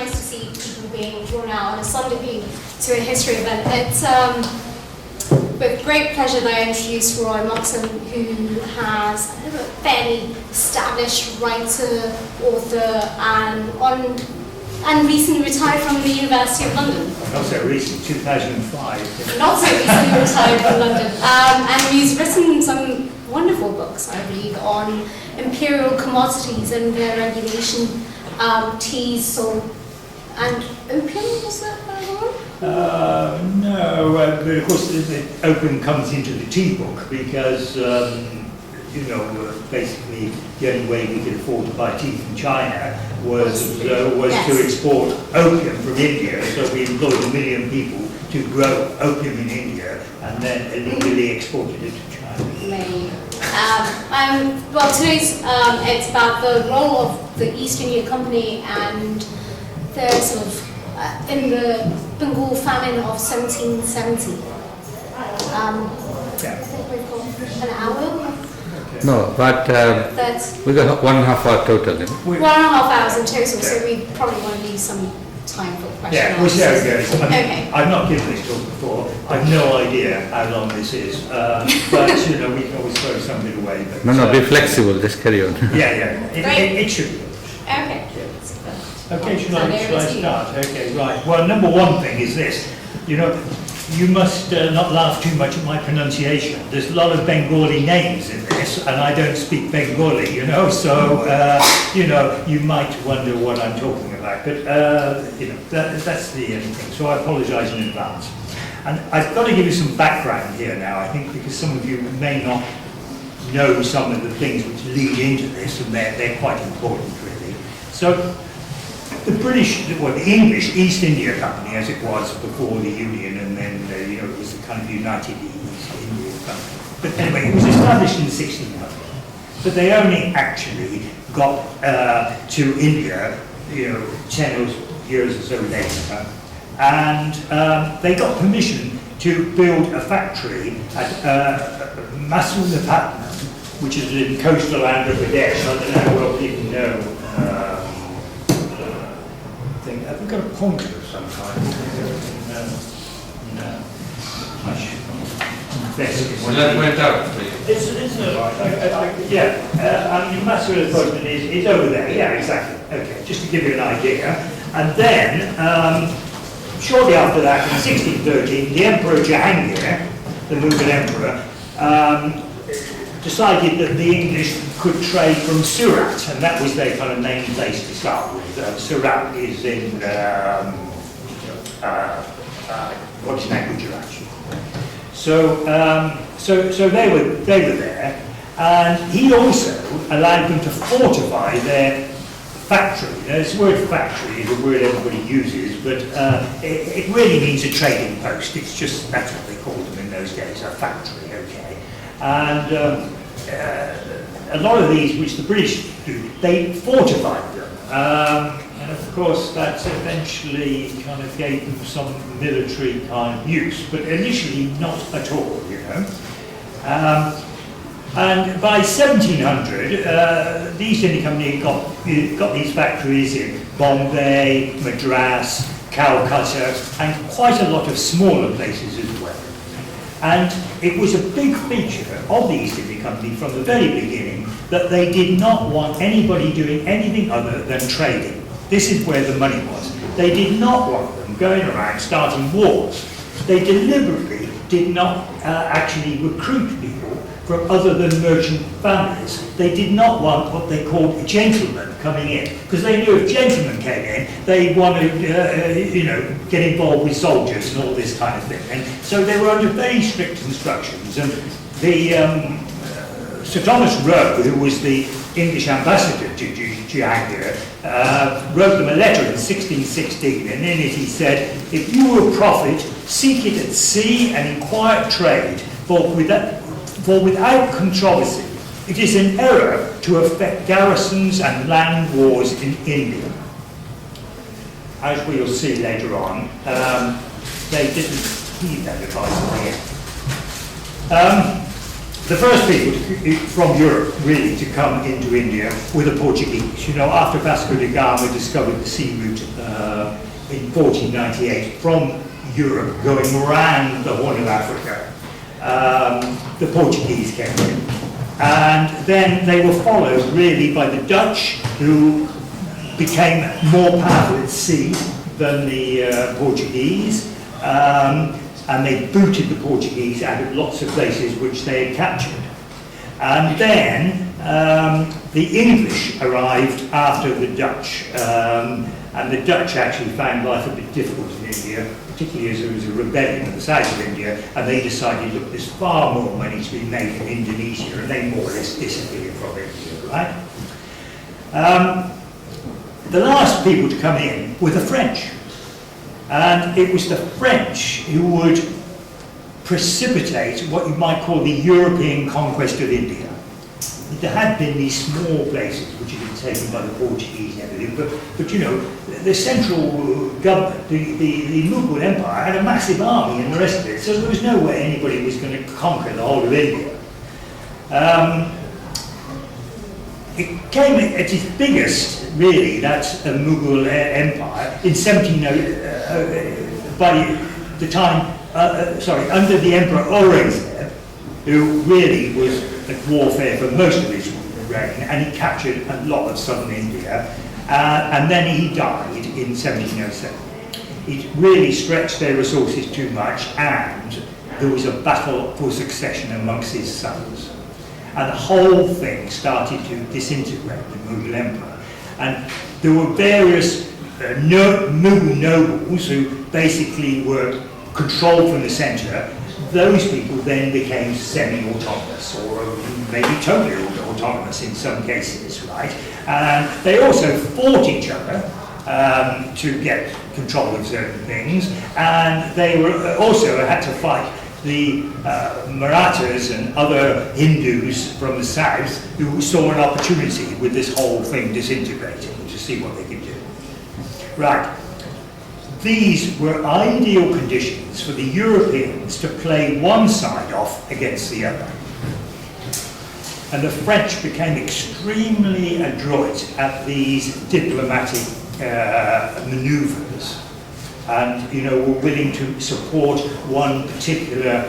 nice to see people being drawn out on a Sunday view to a history event. It's with great pleasure that I introduce Roy Moxham, who has a fairly established writer, author, and recently retired from the University of London. Not so recent, 2005. Not so recently retired from London. And he's written some wonderful books, I believe, on imperial commodities and their regulation, teas, salt, and opium, was that one? No, but of course the opium comes into the tea book because, basically the only way we could afford to buy tea from China was Yes. to export opium from India. So we employed 1 million people to grow opium in India and then illegally exported it to China. Well, today's it's about the role of the East India Company and the sort of in the Bengal Famine of 1770. I think we've got an hour. No, but we got 1.5 hour total. 1.5 hours in total, so we probably want to leave some time for questions. Yeah, well, there we go. Okay. I've not given this talk before. I've no idea how long this is, but we can always throw some of it away. But, No, be flexible. Just carry on. Yeah. It should be. Okay. Okay, shall I start? Okay, right. Well, number one thing is this. You must not laugh too much at my pronunciation. There's a lot of Bengali names in this, and I don't speak Bengali, so, you might wonder what I'm talking about. But, that's the only thing. So I apologise in advance. And I've got to give you some background here now, I think, because some of you may not know some of the things which lead into this, and they're quite important, really. So, the English East India Company, as it was before the Union, and then, it was the kind of United East India Company. But anyway, it was established in 1600. But they only actually got to India, 10 years or so later. And they got permission to build a factory at Masulapatnam, which is in coastal Andhra Pradesh. I don't know how well people know. Have we got a pointer of some kind? No. Well, that went out. Masulapatnam is over there. Yeah, exactly. Okay, just to give you an idea. And then, shortly after that, in 1613, the Emperor Jahangir, the Mughal Emperor, decided that the English could trade from Surat, and that was their kind of main place to start with. Surat is in what's in Gujarat. So they were there, and he also allowed them to fortify their factory. Now, this word factory is a word everybody uses, but it really means a trading post. It's just, that's what they called them in those days, a factory, okay. And a lot of these, which the British do, they fortified them. And of course, that eventually kind of gave them some military kind of use, but initially not at all, And by 1700, the East India Company got these factories in Bombay, Madras, Calcutta, and quite a lot of smaller places as well. And it was a big feature of the East India Company from the very beginning that they did not want anybody doing anything other than trading. This is where the money was. They did not want them going around starting wars. They deliberately did not actually recruit people from other than merchant families. They did not want what they called a gentleman coming in, because they knew if gentlemen came in, they wanted, get involved with soldiers and all this kind of thing. And so they were under very strict instructions. And the Sir Thomas Roe, who was the English ambassador to Jahangir, wrote them a letter in 1616, and in it he said, "If you will profit, seek it at sea and in quiet trade, for without controversy, it is an error to affect garrisons and land wars in India." As we will see later on, they didn't heed that advice in the end. the first people from Europe really to come into India were the Portuguese. You know, after Vasco da Gama discovered the sea route in 1498 from Europe going around the Horn of Africa, the Portuguese came in. And then they were followed really by the Dutch, who became more powerful at sea than the Portuguese. And they booted the Portuguese out of lots of places which they had captured. And then the English arrived after the Dutch, and the Dutch actually found life a bit difficult in India, particularly as there was a rebellion in the south of India, and they decided, look, there's far more money to be made in Indonesia, and they more or less disappeared from India, right? The last people to come in were the French. And it was the French who would precipitate what you might call the European conquest of India. There had been these small places which had been taken by the Portuguese and everything, but you know, the central government, the Mughal Empire, had a massive army and the rest of it, so there was no way anybody was going to conquer the whole of India. It came at its biggest, really, that's a Mughal Empire, in by the time, under the Emperor Aurangzeb, who really was at warfare for most of his reign, and he captured a lot of southern India, and then he died in 1707. It really stretched their resources too much, and there was a battle for succession amongst his sons. And the whole thing started to disintegrate the Mughal Empire. And there were various Mughal nobles who basically were controlled from the centre. Those people then became semi-autonomous, or maybe totally autonomous in some cases, right? And they also fought each other to get control of certain things, and they were also had to fight the Marathas and other Hindus from the south who saw an opportunity with this whole thing disintegrating to see what they could do. Right. These were ideal conditions for the Europeans to play one side off against the other. And the French became extremely adroit at these diplomatic maneuvers, and you know, were willing to support one particular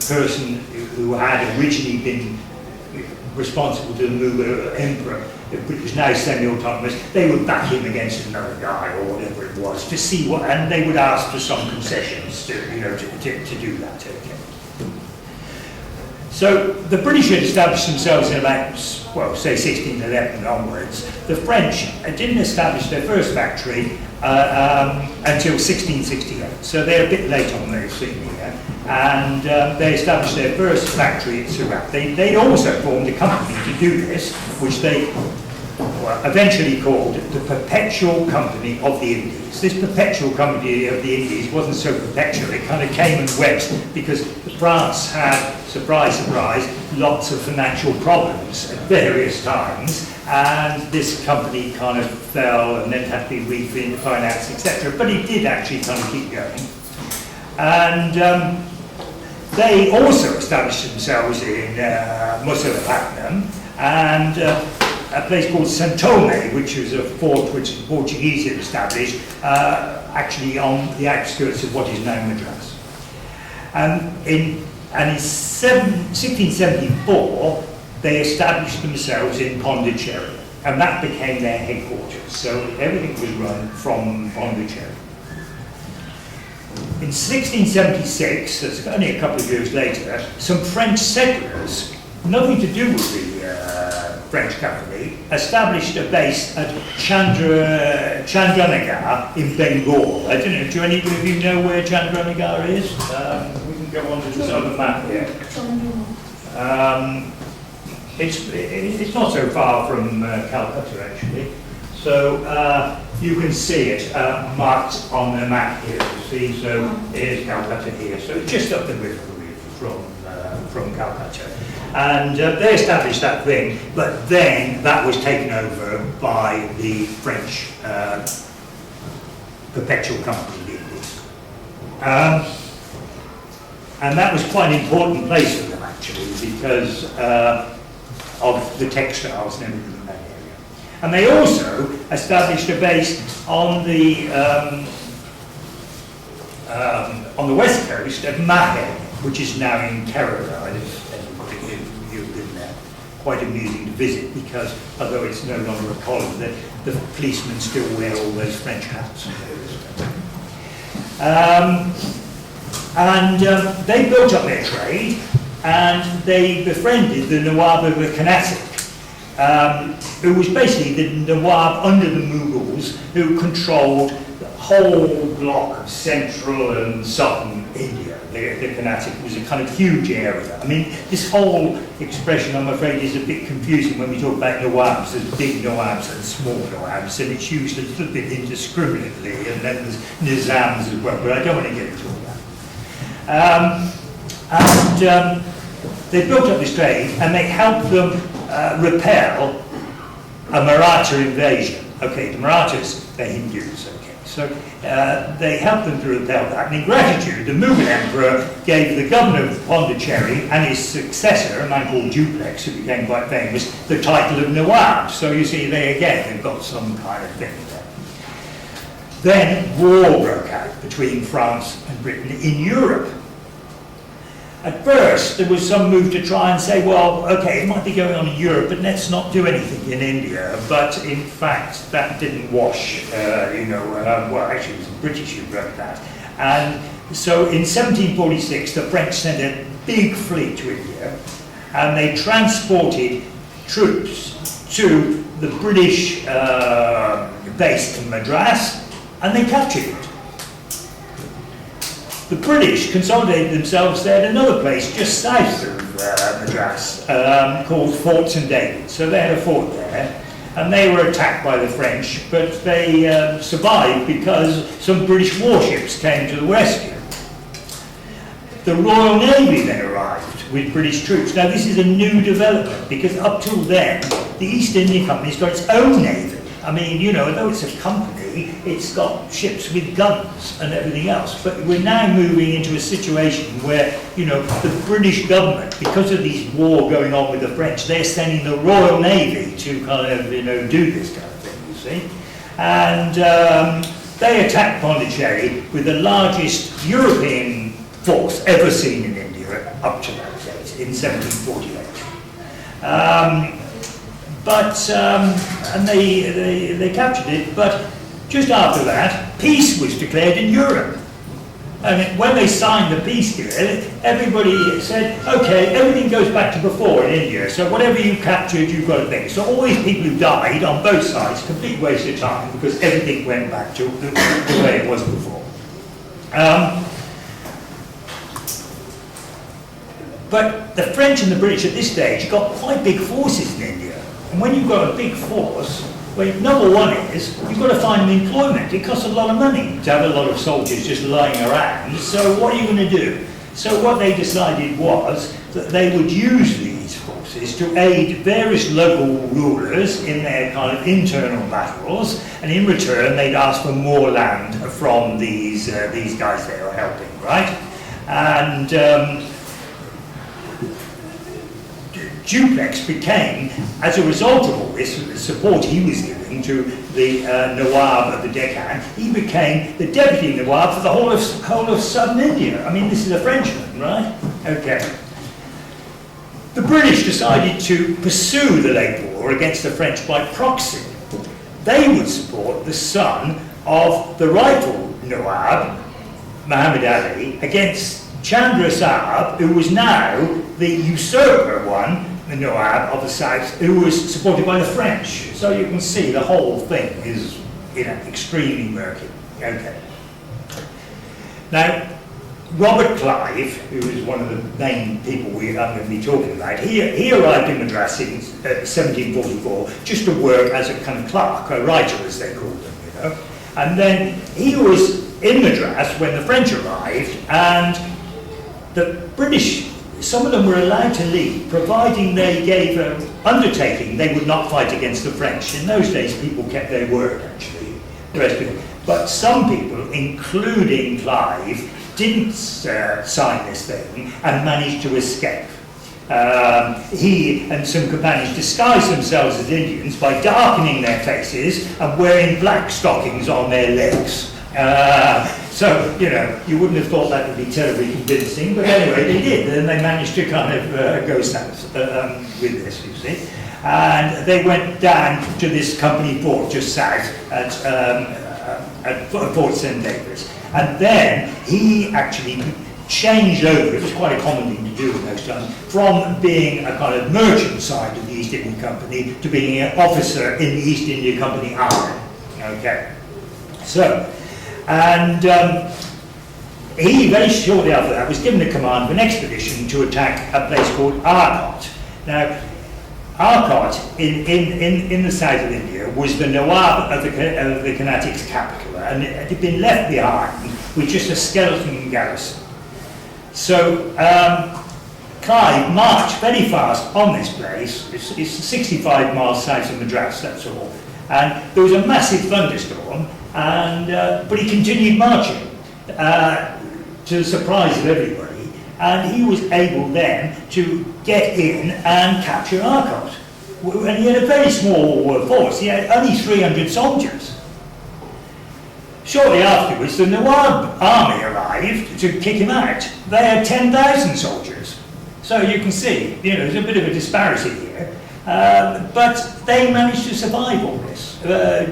person who had originally been responsible to the Mughal emperor, which was now semi-autonomous. They would back him against another guy or whatever it was to see what, and they would ask for some concessions to, you know, to do that. Okay. So the British had established themselves in about, well, say 1611 onwards. The French didn't establish their first factory until 1668, so they're a bit late on their scene here. And they established their first factory at Surat. They also formed a company to do this, which they eventually called the Perpetual Company of the Indies. This Perpetual Company of the Indies wasn't so perpetual, it kind of came and went because France had, surprise, surprise, lots of financial problems at various times, and this company kind of fell and then had to be refinanced, etc. But it did actually kind of keep going. And they also established themselves in Masulipatam and a place called Santome, which was a fort which the Portuguese had established, actually on the outskirts of what is now Madras. And in 1674, they established themselves in Pondicherry, and that became their headquarters. So everything was run from Pondicherry. In 1676, that's only a couple of years later, some French settlers, nothing to do with the French company, established a base at Chandranagar in Bengal. I don't know, do any of you know where Chandranagar is? We can go on to this other map here. It's not so far from Calcutta, actually. So you can see it marked on the map here. You see, so here's Calcutta here. So it's just up the river from Calcutta. And they established that thing, but then that was taken over by the French Perpetual Company of the Indies. And that was quite an important place for them, actually. actually, because of the textiles and everything in that area. And they also established a base on the west coast of Mahe, which is now in Kerala. I don't know if you've been there. Quite amusing to visit because, although it's no longer a colony, the policemen still wear all those French hats. They built up their trade, and they befriended the Nawab of the Carnatic, who was basically the Nawab under the Mughals, who controlled the whole block of central and southern India. The Carnatic was a kind of huge area. I mean, this whole expression, I'm afraid, is a bit confusing when we talk about Nawabs. There's big Nawabs and small Nawabs, and it's used a little bit indiscriminately, and then there's Nizams as well, but I don't want to get into all that. They built up this trade, and they helped them repel a Maratha invasion. Okay, the Marathas, they're Hindus, okay. So they helped them to repel that. And in gratitude, the Mughal emperor gave the governor of Pondicherry and his successor, a man called Duplex, who became quite famous, the title of Nawab. So you see, they've got some kind of thing there. Then war broke out between France and Britain in Europe. At first, there was some move to try and say, well, okay, it might be going on in Europe, but let's not do anything in India. But in fact, that didn't wash, well, actually, it was the British who broke that. And so in 1746, the French sent a big fleet to India, and they transported troops to the British base in Madras, and they captured it. The British consolidated themselves there at another place just south of Madras called Phoolan Devi. So they had a fort there, and they were attacked by the French, but they survived because some British warships came to the rescue. The Royal Navy then arrived with British troops. Now this is a new development because up till then, the East India Company's got its own navy. I mean, although it's a company, it's got ships with guns and everything else. But we're now moving into a situation where, the British government, because of this war going on with the French, they're sending the Royal Navy to kind of, do this kind of thing, you see. And they attacked Pondicherry with the largest European force ever seen in India up to that date, in 1748. And they captured it, but just after that, peace was declared in Europe. And when they signed the peace deal, everybody said, okay, everything goes back to before in India, so whatever you captured, you've got to think. So all these people who died on both sides, complete waste of time, because everything went back to the way it was before. But the French and the British at this stage got quite big forces in India. And when you've got a big force, well, number one is, you've got to find them employment. It costs a lot of money to have a lot of soldiers just lying around. So what are you going to do? So what they decided was that they would use these forces to aid various local rulers in their kind of internal battles, and in return they'd ask for more land from these guys they were helping, right? And Duplex became, as a result of all this, the support he was giving to the Nawab of the Deccan, he became the deputy Nawab for the whole of southern India. I mean, this is a Frenchman, right? Okay. The British decided to pursue the late war against the French by proxy. They would support the son of the rightful Nawab, Muhammad Ali, against Chandra Sahib, who was now the usurper one, the Nawab of the South, who was supported by the French. So you can see the whole thing is, extremely murky. Okay. Now, Robert Clive, who is one of the main people I'm going to be talking about, he arrived in Madras in 1744 just to work as a kind of clerk, a writer as they called them, And then he was in Madras when the French arrived, and the British, some of them were allowed to leave, providing they gave an undertaking they would not fight against the French. In those days, people kept their word, actually, the rest of it. But some people, including Clive, didn't sign this thing and managed to escape. He and some companions disguised themselves as Indians by darkening their faces and wearing black stockings on their legs. So, you know, you wouldn't have thought that would be terribly convincing, but anyway, they did, and they managed to kind of go south with this, you see. And they went down to this company fort just south at Fort St. Davis. And then he actually changed over, it was quite a common thing to do in those times, from being a kind of merchant side of the East India Company to being an officer in the East India Company Army. Okay. So, and he very shortly after that was given the command of an expedition to attack a place called Arcot. Now, Arcot in the south of India was the Nawab of the Carnatic's capital, and it had been left behind with just a skeleton garrison. So Clive marched very fast on this place. It's 65 miles south of Madras, that's all. And there was a massive thunderstorm, and but he continued marching to the surprise of everybody. And he was able then to get in and capture Arcot. And he had a very small force. He had only 300 soldiers. Shortly afterwards, the Nawab army arrived to kick him out. They had 10,000 soldiers. So you can see, you know, there's a bit of a disparity here. But they managed to survive all this,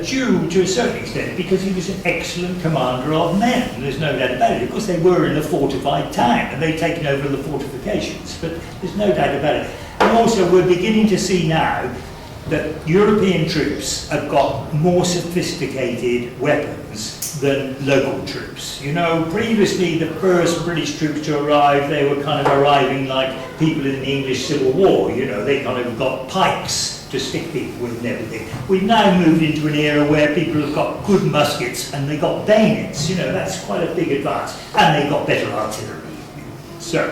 due to a certain extent because he was an excellent commander of men. There's no doubt about it. Of course, they were in a fortified town and they'd taken over the fortifications, but there's no doubt about it. And also, we're beginning to see now that European troops have got more sophisticated weapons than local troops. You know, previously the first British troops to arrive, they were kind of arriving like people in the English Civil War, you know, they kind of got pikes to stick people with and everything. We've now moved into an era where people have got good muskets and they got bayonets, you know, that's quite a big advance, and they got better artillery. So,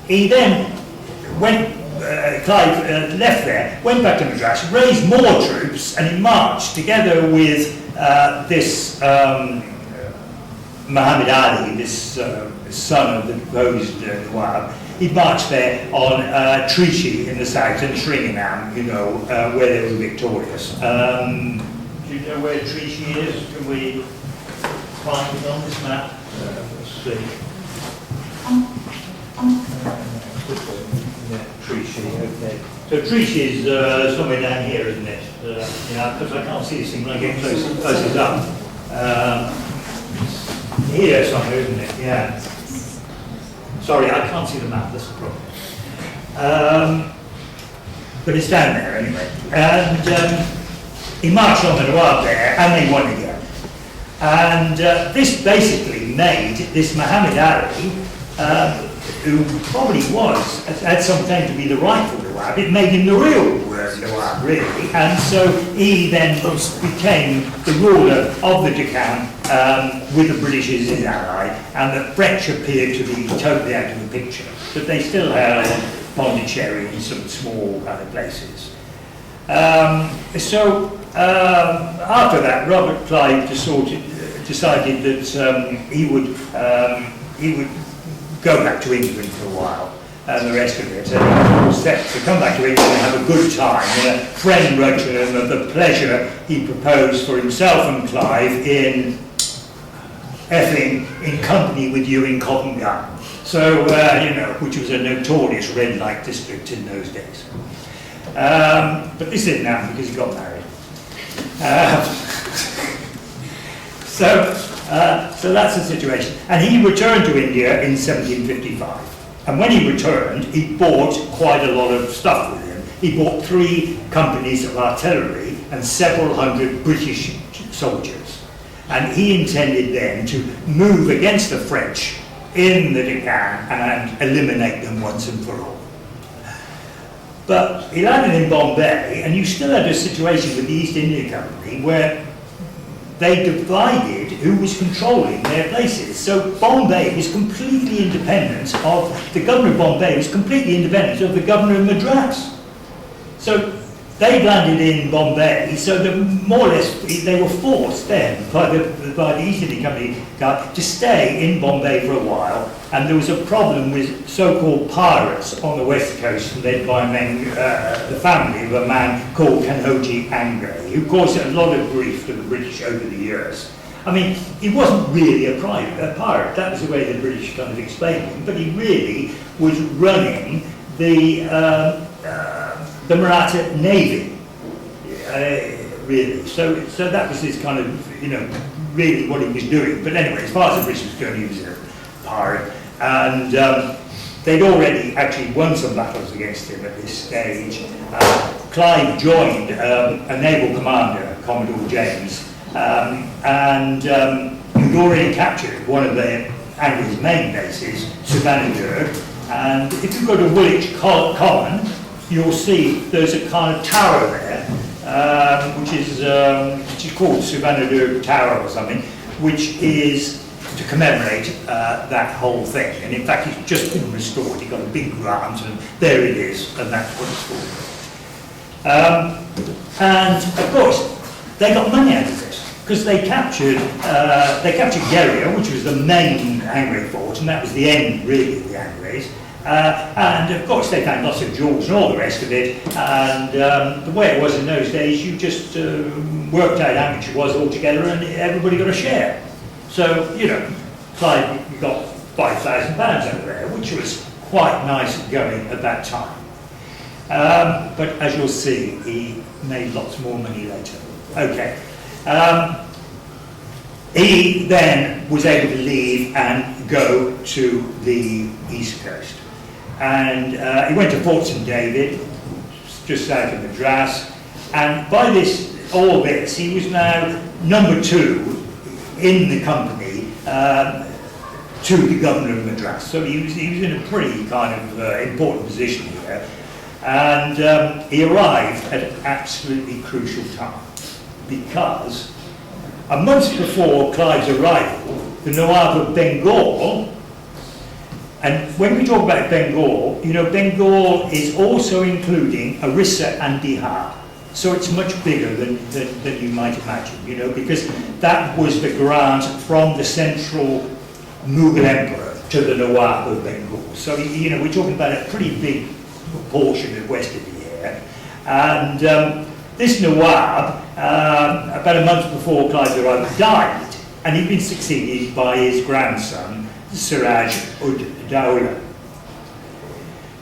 he then went, Clive left there, went back to Madras, raised more troops, and he marched together with this Muhammad Ali, this son of the proposed Nawab. He marched there on Trichy in the south and Shringanam, you know, where they were victorious. Do you know where Trichy is? Can we find it on this map? Let's see. Yeah, Trichy, okay. So Trichy is somewhere down here, isn't it? Yeah, because I can't see this thing when I get closer up. Here somewhere, isn't it? Yeah. Sorry, I can't see the map, that's the problem. But it's down there anyway. And he marched on the Nawab there, and they won again. And this basically made this Muhammad Ali, who probably was, at some time, to be the rightful Nawab, it made him the real Nawab, really. And so he then became the ruler of the Deccan with the British as his ally, and the French appeared to be totally out of the picture. But they still held Pondicherry and some small kind of places. After that, Robert Clive decided that he would go back to England for a while, and the rest of it. And he was set to come back to England and have a good time. And a friend wrote to him of the pleasure he proposed for himself and Clive in effing in company with you in Covent Garden. So, you know, which was a notorious red light district in those days. But this didn't happen because he got married. So that's the situation. And he returned to India in 1755. And when he returned, he bought quite a lot of stuff with him. He bought 3 companies of artillery and several hundred British soldiers. And he intended then to move against the French in the Deccan and eliminate them once and for all. But he landed in Bombay, and you still had a situation with the East India Company where they divided who was controlling their places. So Bombay was completely independent of, the governor of Bombay was completely independent of the governor of Madras. So they landed in Bombay, so more or less they were forced then by the East India Company to stay in Bombay for a while, and there was a problem with so-called pirates on the west coast, led by the family of a man called Kanhoji Angre, who caused a lot of grief to the British over the years. I mean, he wasn't really a pirate, that was the way the British kind of explained him, but he really was running the Maratha Navy, really. So that was his kind of, really what he was doing. But anyway, as far as the British was going, he was a pirate. And they'd already actually won some battles against him at this stage. Clive joined a naval commander, Commodore James, and he'd already captured one of Angry's main bases, Savannah. And if you go to Woolwich Common, you'll see there's a kind of tower there, which is called Savannah Tower or something, which is to commemorate that whole thing. And in fact, it's just been restored. You've got a big grant, and there it is, and that's what it's for. And of course, they got money out of this because they captured Geria, which was the main Angry fort, and that was the end, really, of the Angries. And of course they found lots of jewels and all the rest of it, and the way it was in those days, you just worked out how much it was altogether and everybody got a share. So, Clive got £5,000 out of there, which was quite nice going at that time. But as you'll see, he made lots more money later. Okay. He then was able to leave and go to the East Coast. And he went to Fort St David, just south of Madras, and by all this, he was now number 2 in the company to the governor of Madras. So he was in a pretty kind of important position here, and he arrived at an absolutely crucial time, because a month before Clive's arrival, the Nawab of Bengal. And when we talk about Bengal, Bengal is also including Orissa and Bihar. So it's much bigger than you might imagine, because that was the grant from the central Mughal emperor to the Nawab of Bengal. So, we're talking about a pretty big portion of West India here. And this Nawab, about a month before Clive's arrival, died, and he'd been succeeded by his grandson, Siraj ud Dowla.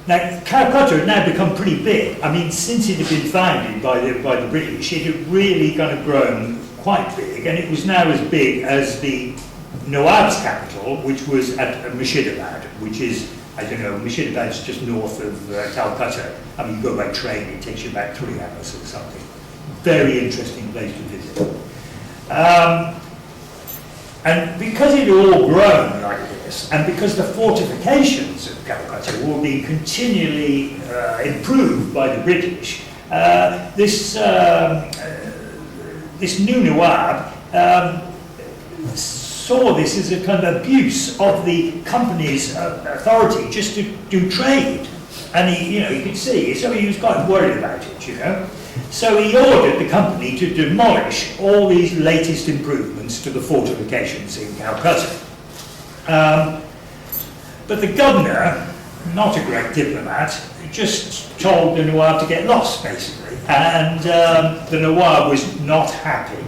Now, Calcutta had now become pretty big. I mean, since it had been founded by the British, it had really kind of grown quite big, and it was now as big as the Nawab's capital, which was at Murshidabad, which is, Murshidabad's just north of Calcutta. I mean, you go by train, it takes you about 3 hours or something. Very interesting place to visit. And because it had all grown like this, and because the fortifications of Calcutta will be continually improved by the British, this new Nawab saw this as a kind of abuse of the company's authority just to do trade. And you could see, so he was quite worried about it, So he ordered the company to demolish all these latest improvements to the fortifications in Calcutta. But the governor, not a great diplomat, just told the Nawab to get lost, basically. And the Nawab was not happy.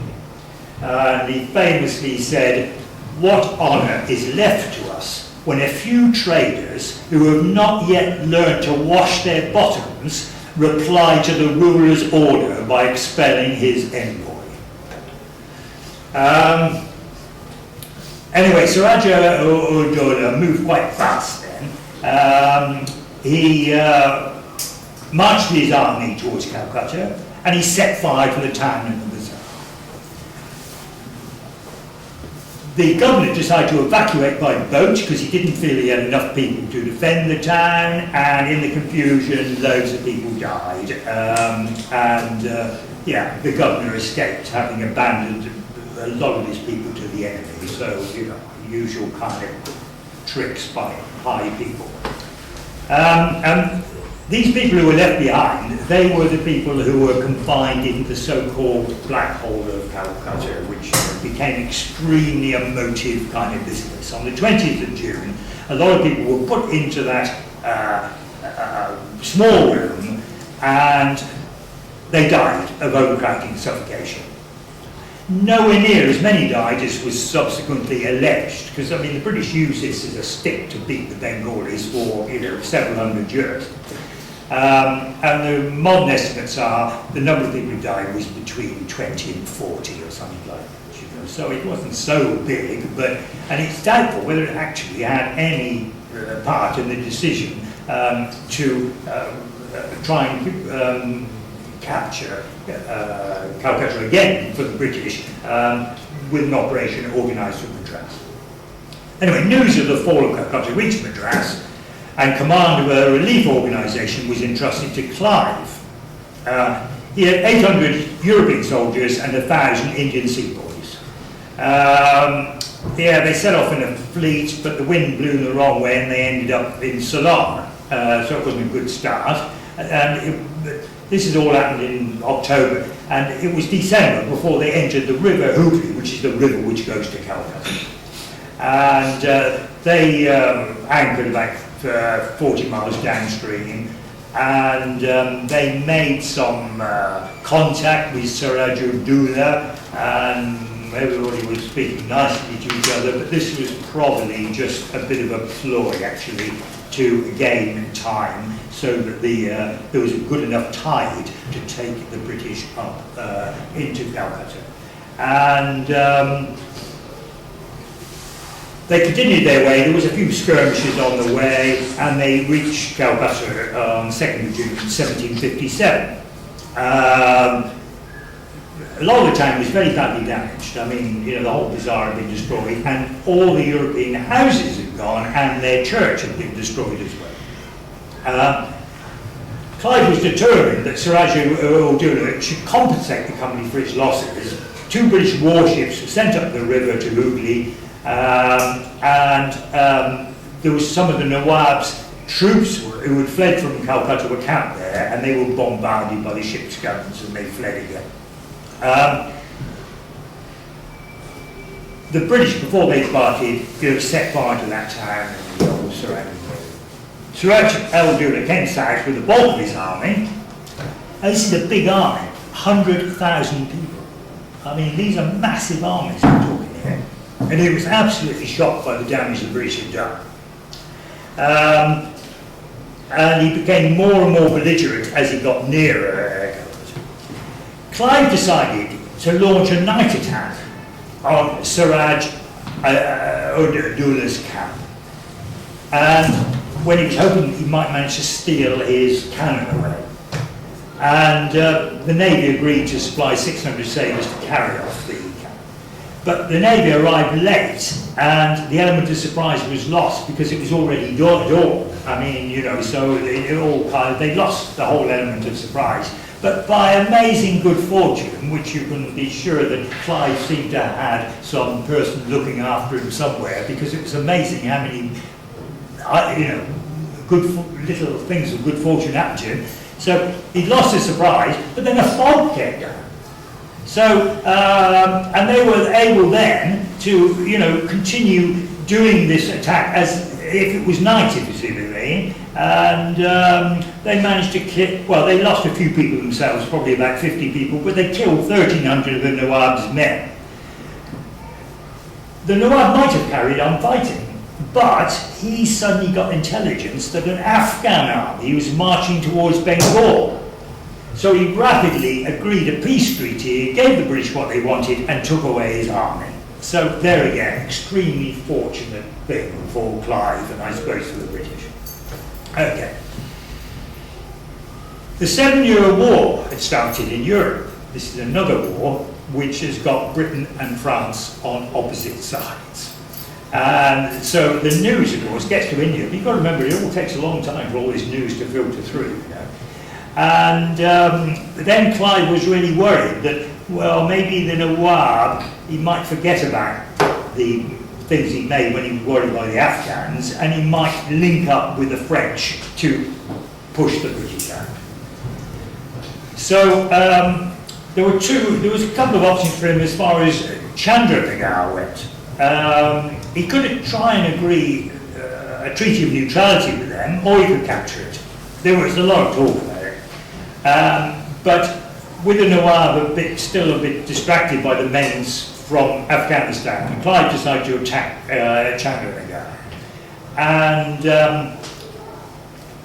And he famously said, "What honour is left to us when a few traders who have not yet learned to wash their bottoms reply to the ruler's order by expelling his envoy?" Anyway, Siraja ud-Dowla moved quite fast then. He marched his army towards Calcutta, and he set fire to the town and the bazaar. The governor decided to evacuate by boat because he didn't feel he had enough people to defend the town, and in the confusion loads of people died, the governor escaped, having abandoned a lot of his people to the enemy. So, usual kind of tricks by high people. And these people who were left behind, they were the people who were confined in the so-called black hole of Calcutta, which became extremely emotive kind of business. On the 20th of June, a lot of people were put into that small room, and they died of overcrowding and suffocation. Nowhere near as many died as was subsequently alleged, because I mean the British used this as a stick to beat the Bengalis for several hundred years. And the modern estimates are the number of people who died was between 20 and 40 or something like that. So it wasn't so big, and it's doubtful whether it actually had any part in the decision to try and capture Calcutta again for the British with an operation organised from Madras. Anyway, news of the fall of Calcutta reached Madras, and command of a relief organisation was entrusted to Clive. He had 800 European soldiers and 1,000 Indian sepoys. They set off in a fleet, but the wind blew them the wrong way and they ended up in Ceylon, so it wasn't a good start. And this has all happened in October, and it was December before they entered the river Hooghly, which is the river which goes to Calcutta. And they anchored about 40 miles downstream, and they made some contact with Siraj Uddoula, and everybody was speaking nicely to each other, but this was probably just a bit of a ploy actually to gain time so that there was a good enough tide to take the British up into Calcutta. And they continued their way. There was a few skirmishes on the way, and they reached Calcutta on 2nd of June 1757. A lot of the town was very badly damaged. I mean, the whole bazaar had been destroyed, and all the European houses had gone, and their church had been destroyed as well. Clive was determined that Siraj Uddoula should compensate the company for its losses. 2 British warships were sent up the river to Hooghly, and there was some of the Nawab's troops who had fled from Calcutta were camped there, and they were bombarded by the ship's guns, and they fled again. The British, before they departed, set fire to that town and the whole surrounding area. Siraj Uddoula came south with the bulk of his army, and this is a big army, 100,000 people. I mean, these are massive armies we're talking here. And he was absolutely shocked by the damage the British had done. And he became more and more belligerent as he got nearer. Clive decided to launch a night attack on Siraj Uddoula's camp. And when he was hoping he might manage to steal his cannon away. And the Navy agreed to supply 600 sailors to carry off the cannon. But the Navy arrived late, and the element of surprise was lost because it was already dawn. I mean, so they lost the whole element of surprise. But by amazing good fortune, which you can be sure that Clive seemed to have had some person looking after him somewhere, because it was amazing how many, little things of good fortune happened to him. So he lost his surprise, but then a fog came down. So, and they were able then to, continue doing this attack as if it was night, if you see what I mean. And they managed to kill, well, they lost a few people themselves, probably about 50 people, but they killed 1,300 of the Nawab's men. The Nawab might have carried on fighting, but he suddenly got intelligence that an Afghan army was marching towards Bengal. So he rapidly agreed a peace treaty, gave the British what they wanted, and took away his army. So there again, extremely fortunate thing for Clive, and I suppose for the British. Okay. The 7-Year War had started in Europe. This is another war which has got Britain and France on opposite sides. And so the news, of course, gets to India. But you've got to remember, it all takes a long time for all this news to filter through. And then Clive was really worried that, well, maybe the Nawab, he might forget about the things he made when he was worried by the Afghans, and he might link up with the French to push the British out. So there was a couple of options for him as far as Chandranagar went. He could try and agree a treaty of neutrality with them, or he could capture it. There was a lot of talk about it. But with the Nawab still a bit distracted by the menace from Afghanistan, Clive decided to attack Chandranagar. And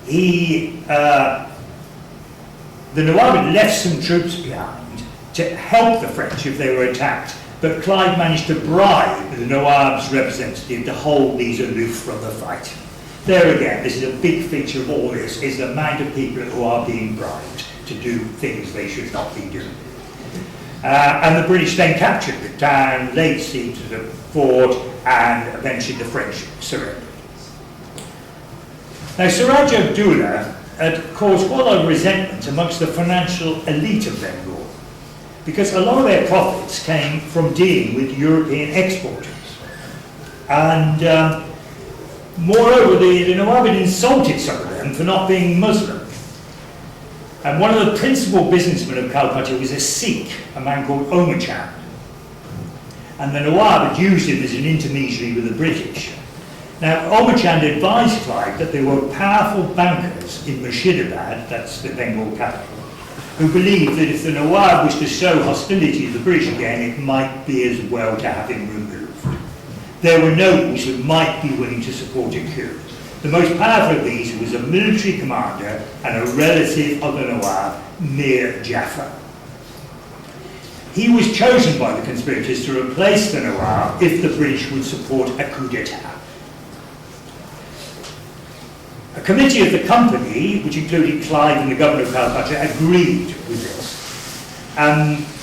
the Nawab had left some troops behind to help the French if they were attacked, but Clive managed to bribe the Nawab's representative to hold these aloof from the fight. There again, this is a big feature of all this, is the amount of people who are being bribed to do things they should not be doing. And the British then captured the town, laid siege to the fort, and eventually the French surrendered. Now, Siraj Abdullah had caused quite a lot of resentment amongst the financial elite of Bengal, because a lot of their profits came from dealing with European exporters. And moreover, the Nawab had insulted some of them for not being Muslim. And one of the principal businessmen of Calcutta was a Sikh, a man called Moxham. And the Nawab had used him as an intermediary with the British. Now, Moxham advised Clive that there were powerful bankers in Murshidabad, that's the Bengal capital, who believed that if the Nawab was to show hostility to the British again, it might be as well to have him removed. There were nobles who might be willing to support a coup. The most powerful of these was a military commander and a relative of the Nawab, Mir Jafar. He was chosen by the conspirators to replace the Nawab if the British would support a coup d'etat. A committee of the company, which included Clive and the governor of Calcutta, agreed with this.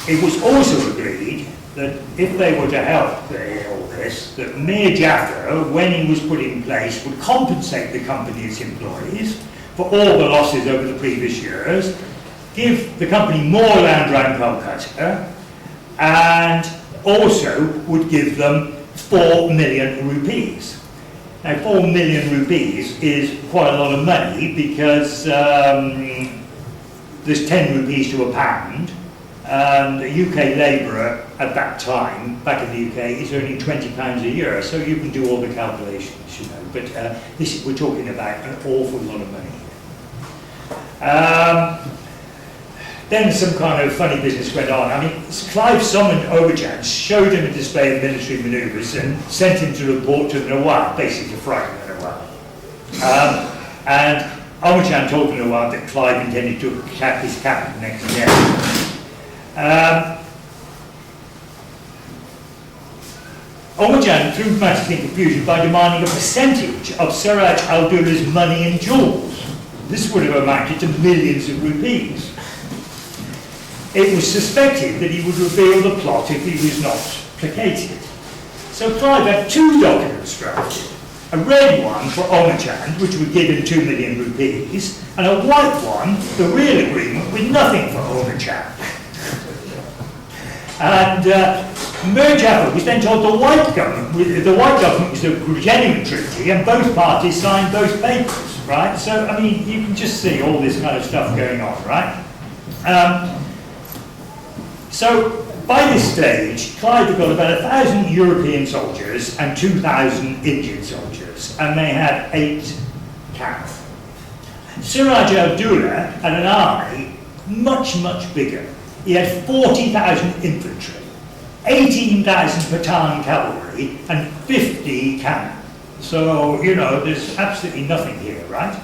It was also agreed that if they were to help all this, that Mir Jafar, when he was put in place, would compensate the company's employees for all the losses over the previous years, give the company more land around Calcutta, and also would give them 4 million rupees. Now, 4 million rupees is quite a lot of money, because there's 10 rupees to a pound. The UK labourer at that time, back in the UK, is earning £20 a year, so you can do all the calculations, you know. But we're talking about an awful lot of money. Then some kind of funny business went on. I mean, Clive summoned Moxham, showed him a display of military manoeuvres, and sent him to report to the Nawab, basically to frighten the Nawab. And Moxham told the Nawab that Clive intended to attack his capital next day. Moxham threw matters in confusion by demanding a percentage of Siraj Abdullah's money and jewels. This would have amounted to millions of rupees. It was suspected that he would reveal the plot if he was not placated. So Clive had 2 documents drafted. A red one for Moxham, which would give him 2 million rupees, and a white one, the real agreement, with nothing for Moxham. And Mir Jafar was then told the white government was a genuine treaty, and both parties signed both papers, right? So, I mean, you can just see all this kind of stuff going on, right? So, by this stage, Clive had got about 1,000 European soldiers and 2,000 Indian soldiers, and they had 8 camps. Siraj Abdullah had an army much, much bigger. He had 40,000 infantry, 18,000 Pathan cavalry, and 50 cannon. So, you know, there's absolutely nothing here, right?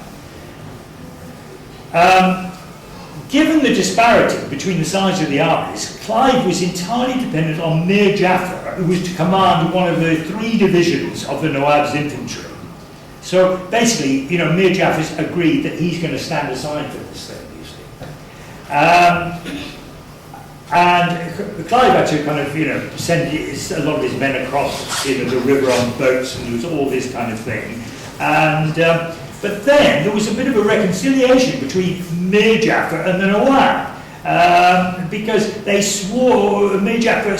Given the disparity between the size of the armies, Clive was entirely dependent on Mir Jafar, who was to command one of the 3 divisions of the Nawab's infantry. So basically, you know, Mir Jafar's agreed that he's going to stand aside for this thing, you see. And Clive had to kind of, you know, send a lot of his men across, you know, the river on boats, and there was all this kind of thing. And but then there was a bit of a reconciliation between Mir Jafar and the Nawab, because they swore, Mir Jafar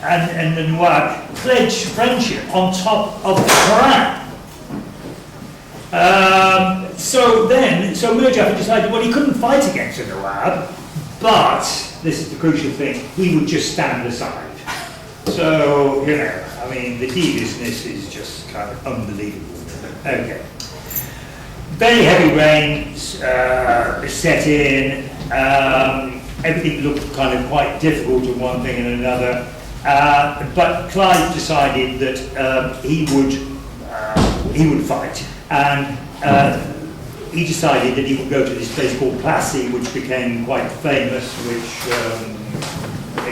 and the Nawab pledged friendship on top of the Quran. So Mir Jafar decided, well, he couldn't fight against the Nawab, but, this is the crucial thing, he would just stand aside. So, you know, I mean, the deviousness is just kind of unbelievable. Okay. Very heavy rains set in, everything looked kind of quite difficult in one thing and another, but Clive decided that he would fight, and he decided that he would go to this place called Plassey, which became quite famous, which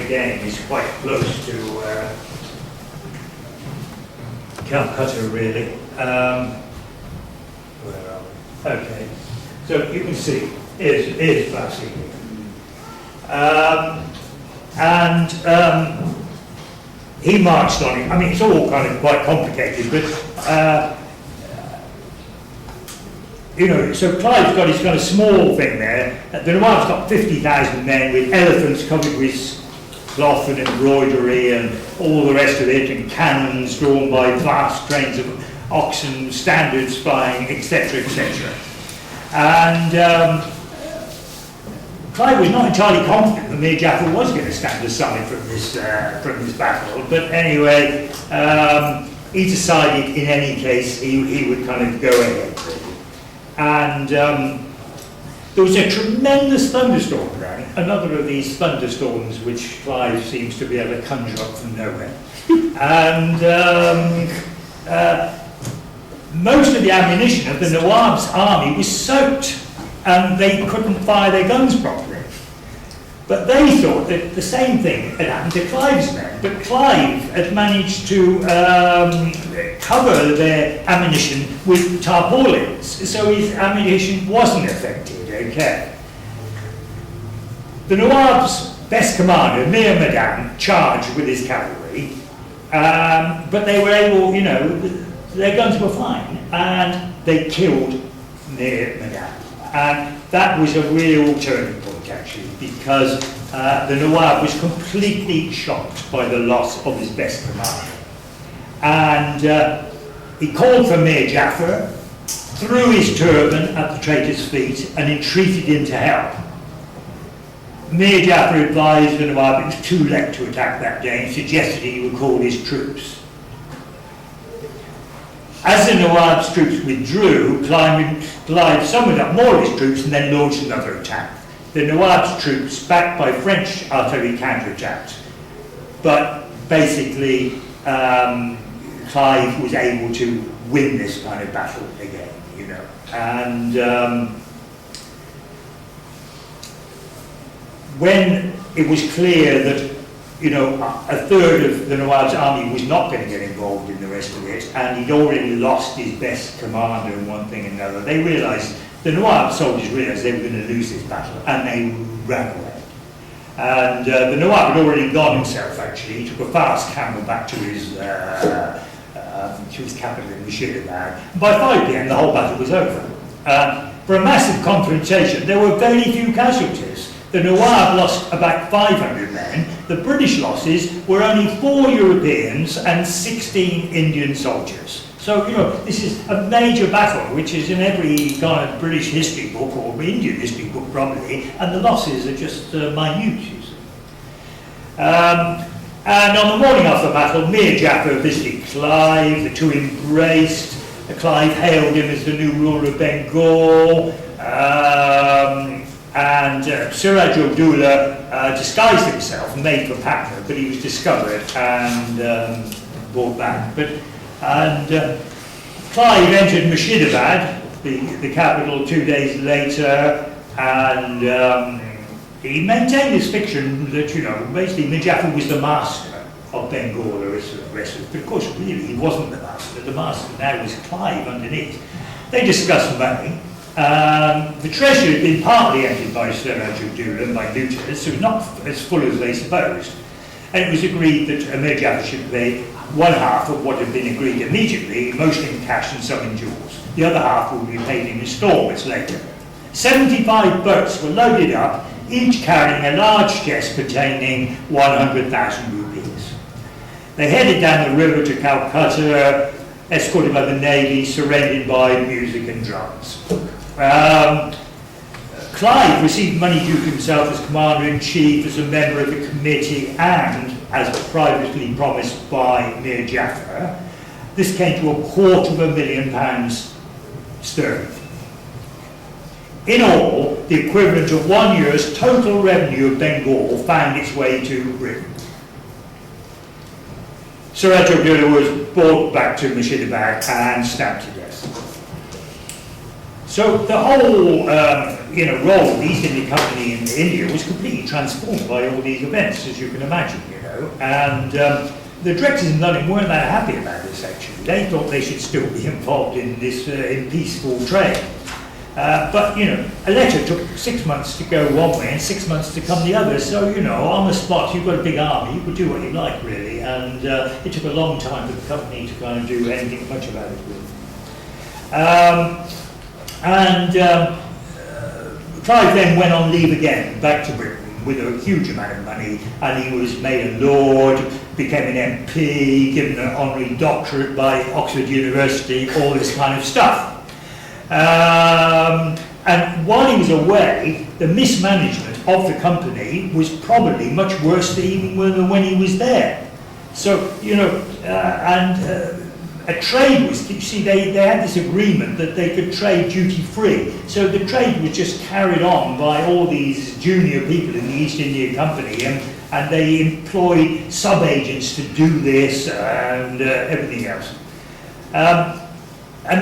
again is quite close to Calcutta, really. Where are we? Okay, so you can see, here's Plassey. He marched on it. I mean, it's all kind of quite complicated, but you know, so Clive's got his kind of small thing there. The Nawab's got 50,000 men with elephants covered with cloth and embroidery and all the rest of it, and cannons drawn by vast trains of oxen, standards flying, etc., etc. And Clive was not entirely confident that Mir Jafar was going to stand aside from this battle, but anyway, he decided in any case he would kind of go ahead. And there was a tremendous thunderstorm then, another of these thunderstorms which Clive seems to be able to conjure up from nowhere. And most of the ammunition of the Nawab's army was soaked, and they couldn't fire their guns properly. But they thought that the same thing had happened to Clive's men, but Clive had managed to cover their ammunition with tarpaulins, so his ammunition wasn't affected, okay. The Nawab's best commander, Mir Madam, charged with his cavalry, but they were able, you know, their guns were fine, and they killed Mir Madam. And that was a real turning point, actually, because the Nawab was completely shocked by the loss of his best commander. And he called for Mir Jafar, threw his turban at the traitor's feet, and entreated him to help. Mir Jafar advised the Nawab it was too late to attack that day, and suggested he would call his troops. As the Nawab's troops withdrew, Clive summoned up more of his troops and then launched another attack. The Nawab's troops, backed by French artillery, counterattacked. But basically, Clive was able to win this kind of battle again, you know. And when it was clear that, you know, a third of the Nawab's army was not going to get involved in the rest of it, and he'd already lost his best commander and one thing and another, they realised, the Nawab soldiers realised they were going to lose this battle, and they ran away. And the Nawab had already gone himself, actually. He took a fast camel back to his capital in Mashirabad. By 5 p.m. the whole battle was over. For a massive confrontation, there were very few casualties. The Nawab lost about 500 men. The British losses were only 4 Europeans and 16 Indian soldiers. So, you know, this is a major battle, which is in every kind of British history book, or Indian history book probably, and the losses are just minute, you see. And on the morning of the battle, Mir Jafar visited Clive, the two embraced. Clive hailed him as the new ruler of Bengal. And Siraj Abdullah disguised himself, made for Patna, but he was discovered and brought back. Clive entered Mashirabad, the capital, 2 days later, and he maintained this fiction that, you know, basically Mir Jafar was the master of Bengal, the rest of it. But of course, really, he wasn't the master. The master now was Clive underneath. They discussed money. The treasure had been partly emptied by Siraj Abdullah and by looters, so not as full as they supposed. And it was agreed that Mir Jafar should pay one half of what had been agreed immediately, mostly in cash and some in jewels. The other half would be paid in installments later. 75 boats were loaded up, each carrying a large chest containing 100,000 rupees. They headed down the river to Calcutta, escorted by the navy, surrounded by music and drums. Clive received money due to himself as Commander-in-Chief, as a member of the committee, and as privately promised by Mir Jafar. This came to £250,000 sterling. In all, the equivalent of 1 year's total revenue of Bengal found its way to Britain. Suraj Abdullah was brought back to Murshidabad and stabbed to death. So the whole role of the East India Company in India was completely transformed by all these events, as you can imagine, and the directors in London weren't that happy about this, actually. They thought they should still be involved in this in peaceful trade. But, a letter took 6 months to go one way and 6 months to come the other. So, on the spot, you've got a big army, you could do what you like, really. And it took a long time for the company to kind of do anything much about it, really. Clive then went on leave again, back to Britain, with a huge amount of money, and he was made a lord, became an MP, given an honorary doctorate by Oxford University, all this kind of stuff. And while he was away, the mismanagement of the company was probably much worse than when he was there. So, a trade was, you see, they had this agreement that they could trade duty-free. So the trade was just carried on by all these junior people in the East India Company, and they employed sub-agents to do this and everything else. And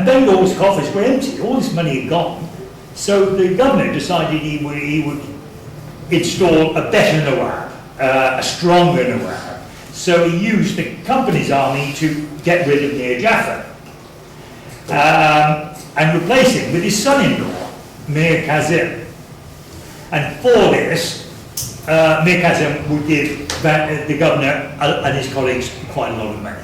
Bengal's coffers were empty, all this money had gone. So the governor decided he would install a better Nawab, a stronger Nawab. So he used the company's army to get rid of Mir Jafar and replace him with his son-in-law, Mir Kazim. And for this, Mir Kazim would give the governor and his colleagues quite a lot of money.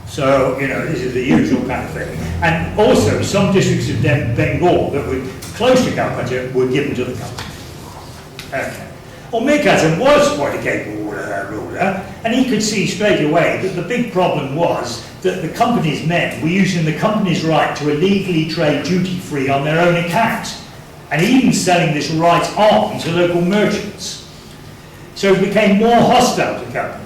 So, this is the usual kind of thing. And also, some districts of Bengal that were close to Calcutta were given to the company. Okay. Well, Mir Kazim was quite a capable ruler, and he could see straight away that the big problem was that the company's men were using the company's right to illegally trade duty-free on their own account, and even selling this right on to local merchants. So he became more hostile to the company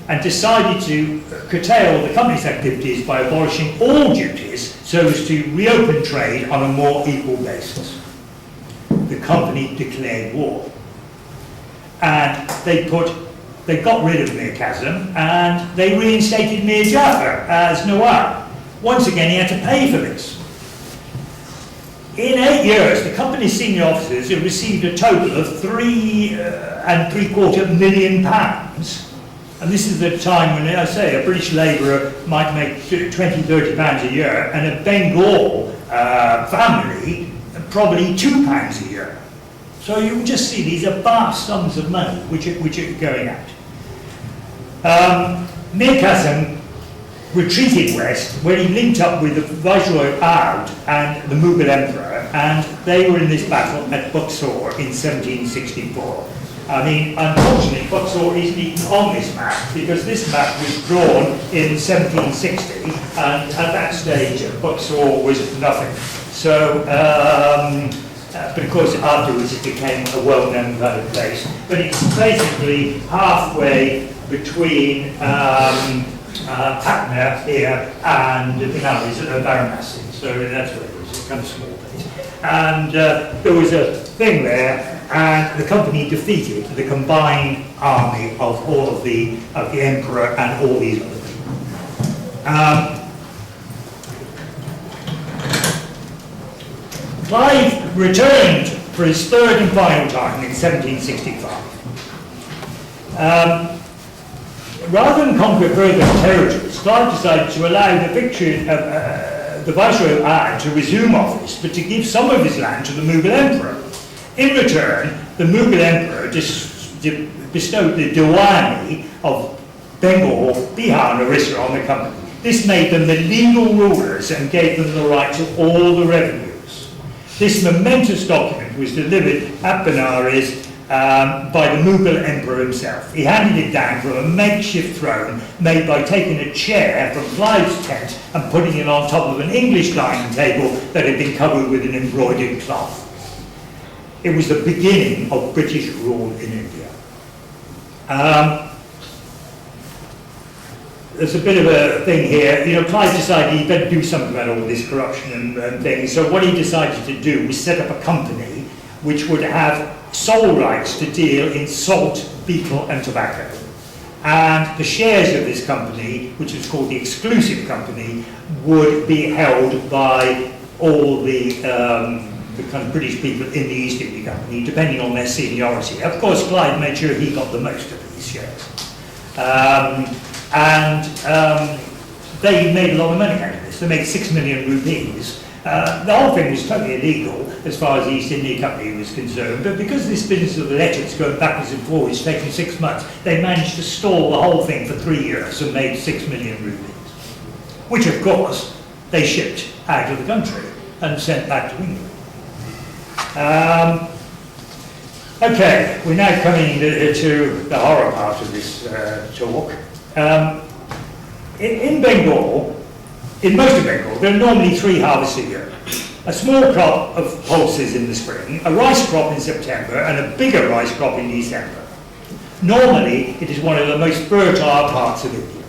and decided to curtail the company's activities by abolishing all duties so as to reopen trade on a more equal basis. The company declared war. And they got rid of Mir Kazim and they reinstated Mir Jafar as Nawab. Once again, he had to pay for this. In 8 years, the company's senior officers have received a total of £3.75 million. And this is the time when, I say, a British labourer might make £20–30 a year, and a Bengal family probably £2 a year. So you can just see these are vast sums of money which are going out. Mir Kazim retreated west, where he linked up with the Viceroy Oud and the Mughal Emperor, and they were in this battle at Buxar in 1764. I mean, unfortunately, Buxar isn't even on this map, because this map was drawn in 1760, and at that stage, Buxar was nothing. So, but of course, afterwards it became a well-known kind of place. But it's basically halfway between Patna here and Benares at Varanasi. So that's where it is. It's kind of small place. And there was a thing there, and the company defeated the combined army of all of the emperor and all these other people. Clive returned for his third and final time in 1765. Rather than conquer further territories, Clive decided to allow the victory of the Viceroy Oud to resume office, but to give some of his land to the Mughal Emperor. In return, the Mughal Emperor bestowed the Diwani of Bengal, Bihar and Orissa on the company. This made them the legal rulers and gave them the right to all the revenues. This momentous document was delivered at Benares by the Mughal emperor himself. He handed it down from a makeshift throne made by taking a chair from Clive's tent and putting it on top of an English dining table that had been covered with an embroidered cloth. It was the beginning of British rule in India. There's a bit of a thing here. You know, Clive decided he'd better do something about all this corruption and things. So what he decided to do was set up a company which would have sole rights to deal in salt, betel and tobacco. And the shares of this company, which was called the Exclusive Company, would be held by all the kind of British people in the East India Company, depending on their seniority. Of course, Clive made sure he got the most of these shares. They made a lot of money out of this. They made 6 million rupees. The whole thing was totally illegal as far as the East India Company was concerned, but because this business of the letters going backwards and forwards taking 6 months, they managed to stall the whole thing for 3 years and made 6 million rupees, which of course they shipped out of the country and sent back to England. Okay, we're now coming to the horror part of this talk. In Bengal, in most of Bengal, there are normally 3 harvests a year. A small crop of pulses in the spring, a rice crop in September, and a bigger rice crop in December. Normally, it is one of the most fertile parts of India.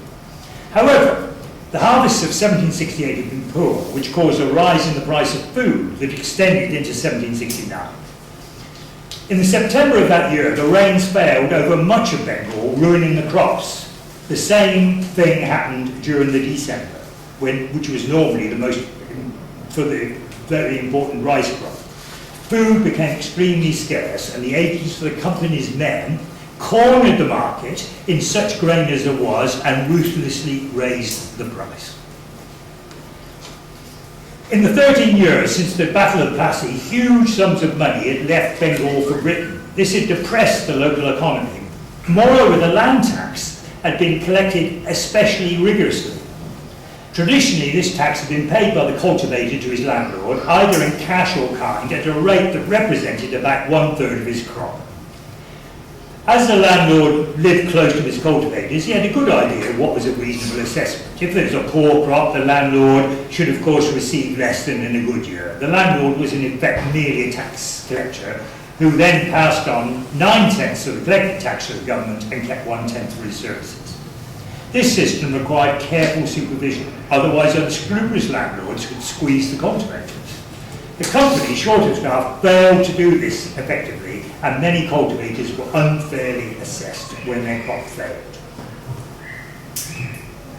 However, the harvests of 1768 had been poor, which caused a rise in the price of food that extended into 1769. In the September of that year, the rains failed over much of Bengal, ruining the crops. The same thing happened during the December, which was normally the most, for the very important rice crop. Food became extremely scarce, and the agents for the company's men cornered the market in such grain as there was and ruthlessly raised the price. In the 13 years since the Battle of Plassey, huge sums of money had left Bengal for Britain. This had depressed the local economy. Moreover, the land tax had been collected especially rigorously. Traditionally, this tax had been paid by the cultivator to his landlord, either in cash or kind, at a rate that represented about 1/3 of his crop. As the landlord lived close to his cultivators, he had a good idea of what was a reasonable assessment. If there was a poor crop, the landlord should of course receive less than in a good year. The landlord was in effect merely a tax collector, who then passed on 9/10 of the collected tax to the government and kept 1/10 for his services. This system required careful supervision, otherwise unscrupulous landlords could squeeze the cultivators. The company, short of staff, failed to do this effectively, and many cultivators were unfairly assessed when their crop failed.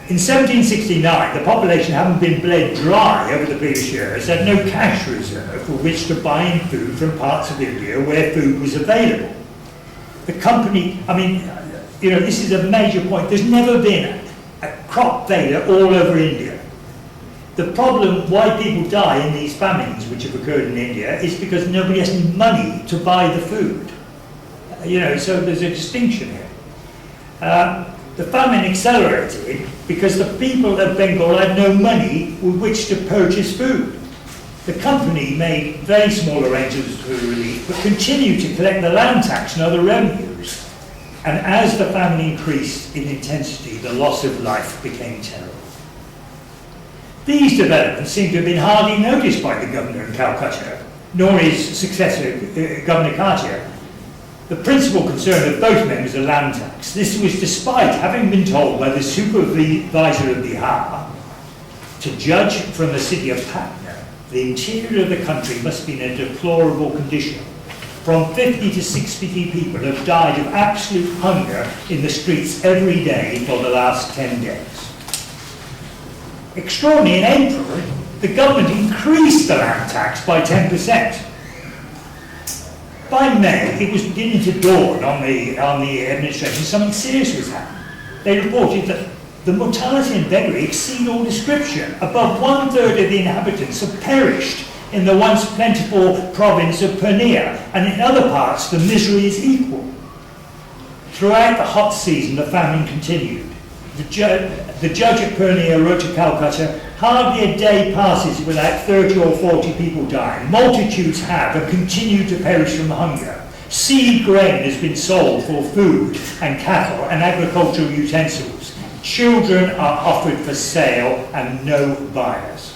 In 1769, the population, having been bled dry over the previous years, had no cash reserve for which to buy in food from parts of India where food was available. The company, this is a major point. There's never been a crop failure all over India. The problem why people die in these famines which have occurred in India is because nobody has any money to buy the food. So there's a distinction here. The famine accelerated because the people of Bengal had no money with which to purchase food. The company made very small arrangements for relief, but continued to collect the land tax and other revenues. And as the famine increased in intensity, the loss of life became terrible. These developments seem to have been hardly noticed by the governor in Calcutta, nor his successor, Governor Katia. The principal concern of both men was the land tax. This was despite having been told by the supervisor of Bihar to judge from the city of Patna, the interior of the country must be in a deplorable condition. From 50 to 60 people have died of absolute hunger in the streets every day for the last 10 days. Extraordinary, in April, the government increased the land tax by 10%. By May, it was beginning to dawn on the administration something serious was happening. They reported that the mortality and beggary exceed all description. Above 1/3 of the inhabitants have perished in the once plentiful province of Purnia, and in other parts the misery is equal. Throughout the hot season, the famine continued. The judge at Purnia wrote to Calcutta, "Hardly a day passes without 30 or 40 people dying. Multitudes have and continue to perish from hunger. Seed grain has been sold for food and cattle and agricultural utensils. Children are offered for sale and no buyers.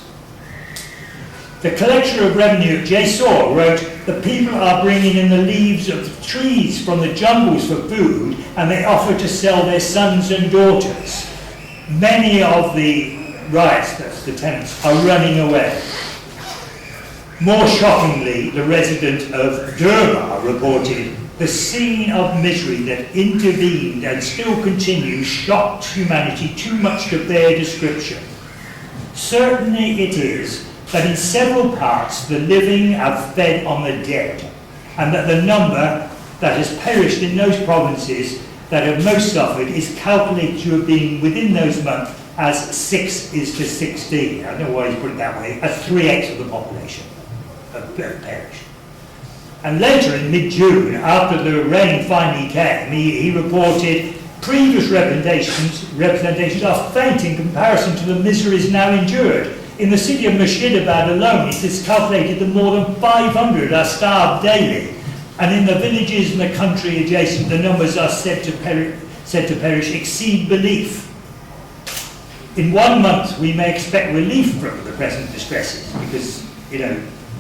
The collector of revenue, Jaisor, wrote, "The people are bringing in the leaves of trees from the jungles for food, and they offer to sell their sons and daughters. Many of the riots, that's the tenants, are running away." More shockingly, the resident of Durbar reported, "The scene of misery that intervened and still continues shocked humanity too much to bear description. Certainly it is that in several parts the living have fed on the dead, and that the number that has perished in those provinces that have most suffered is calculated to have been within those months as 6 is to 16. I don't know why he's put it that way, as 3/8 of the population have perished. And later in mid-June, after the rain finally came, he reported, "Previous representations are faint in comparison to the miseries now endured. In the city of Murshidabad alone, it is calculated that more than 500 are starved daily. And in the villages and the country adjacent, the numbers are said to perish exceed belief. In 1 month, we may expect relief from the present distresses," because,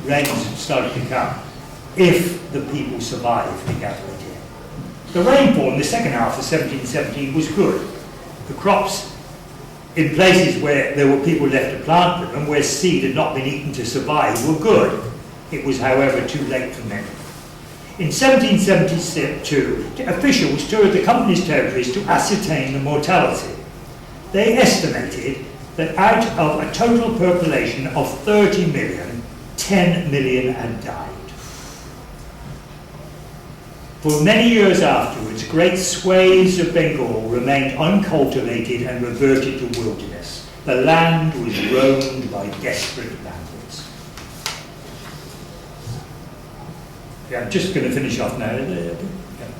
rains have started to come, "if the people survive," he calculated. The rainfall in the second half of 1717 was good. The crops in places where there were people left to plant them and where seed had not been eaten to survive were good. It was, however, too late for many. In 1772, officials toured the company's territories to ascertain the mortality. They estimated that out of a total population of 30 million, 10 million had died. For many years afterwards, great swathes of Bengal remained uncultivated and reverted to wilderness. The land was roamed by desperate bandits. I'm just going to finish off now.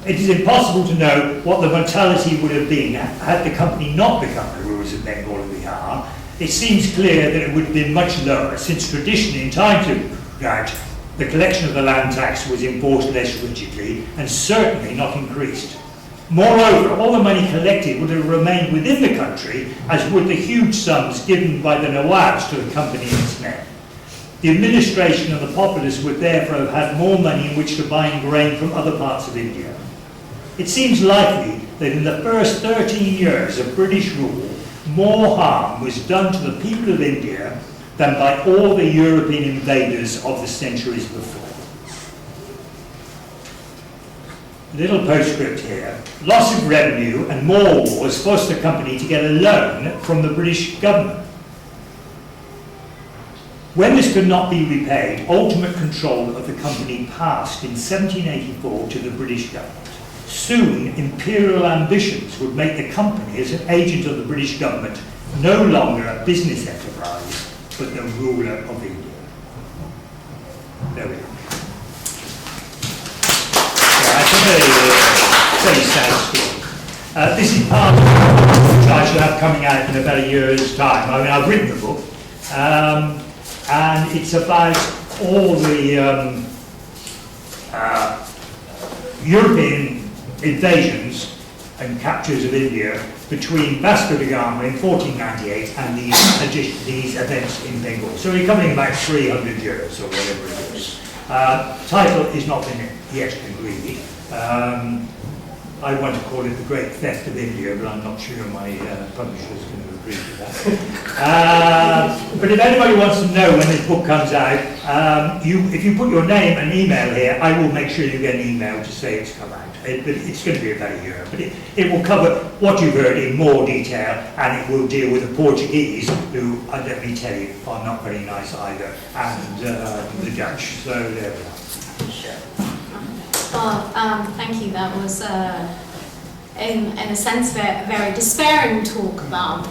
It is impossible to know what the mortality would have been had the company not become the rulers of Bengal and Bihar. It seems clear that it would have been much lower, since traditionally in times of drought, the collection of the land tax was enforced less rigidly and certainly not increased. Moreover, all the money collected would have remained within the country, as would the huge sums given by the Nawabs to the company and its men. The administration and the populace would therefore have had more money in which to buy grain from other parts of India. It seems likely that in the first 13 years of British rule, more harm was done to the people of India than by all the European invaders of the centuries before. Little postscript here. Loss of revenue and more wars forced the company to get a loan from the British government. When this could not be repaid, ultimate control of the company passed in 1784 to the British government. Soon, imperial ambitions would make the company, as an agent of the British government, no longer a business enterprise, but the ruler of India. There we go. It's a very sad story. This is part of the book which I shall have coming out in about a year's time. I mean, I've written the book, and it's about all the European invasions and captures of India between Vasco da Gama in 1498 and these events in Bengal. So we're coming about 300 years or whatever it is. Title is not been yet agreed. I want to call it The Great Theft of India, but I'm not sure my publisher is going to agree to that. But if anybody wants to know when this book comes out, if you put your name and email here, I will make sure you get an email to say it's come out. It's going to be about a year, but it will cover what you've heard in more detail, and it will deal with the Portuguese, who, let me tell you, are not very nice either, and the Dutch. So there we are. Well, thank you. That was, in a sense, a very despairing talk about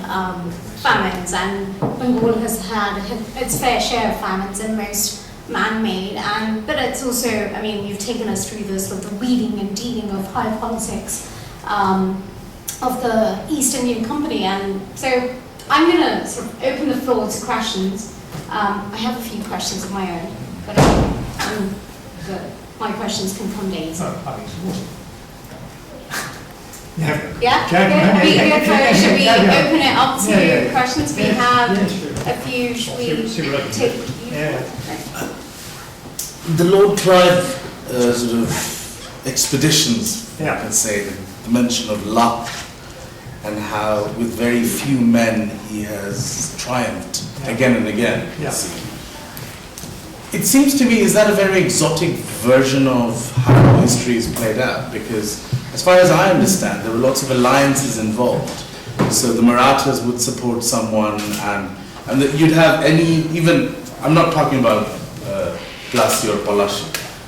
famines, and Bengal has had its fair share of famines, and most man-made, but it's also, I mean, you've taken us through the sort of the weeding and dealing of high politics of the East Indian Company, and so I'm going to sort of open the floor to questions. I have a few questions of my own, but but my questions can come later. Oh, I mean, it's awesome. Yeah. Yeah? Carry on. Should we Carry on. open it up to Yeah. questions? We Yeah, have yeah, sure. a few. Should we See what I can take do. you? Yeah. The Lord Clive sort of expeditions, Yeah. I can say, the mention of luck and how with very few men he has triumphed Yeah. again and again. Yeah. It seems to me, is that a very exotic version of how history is played out? Because as far as I understand, there were lots of alliances involved. So the Marathas would support someone, and that you'd have even, I'm not talking about Plassey or Palashi.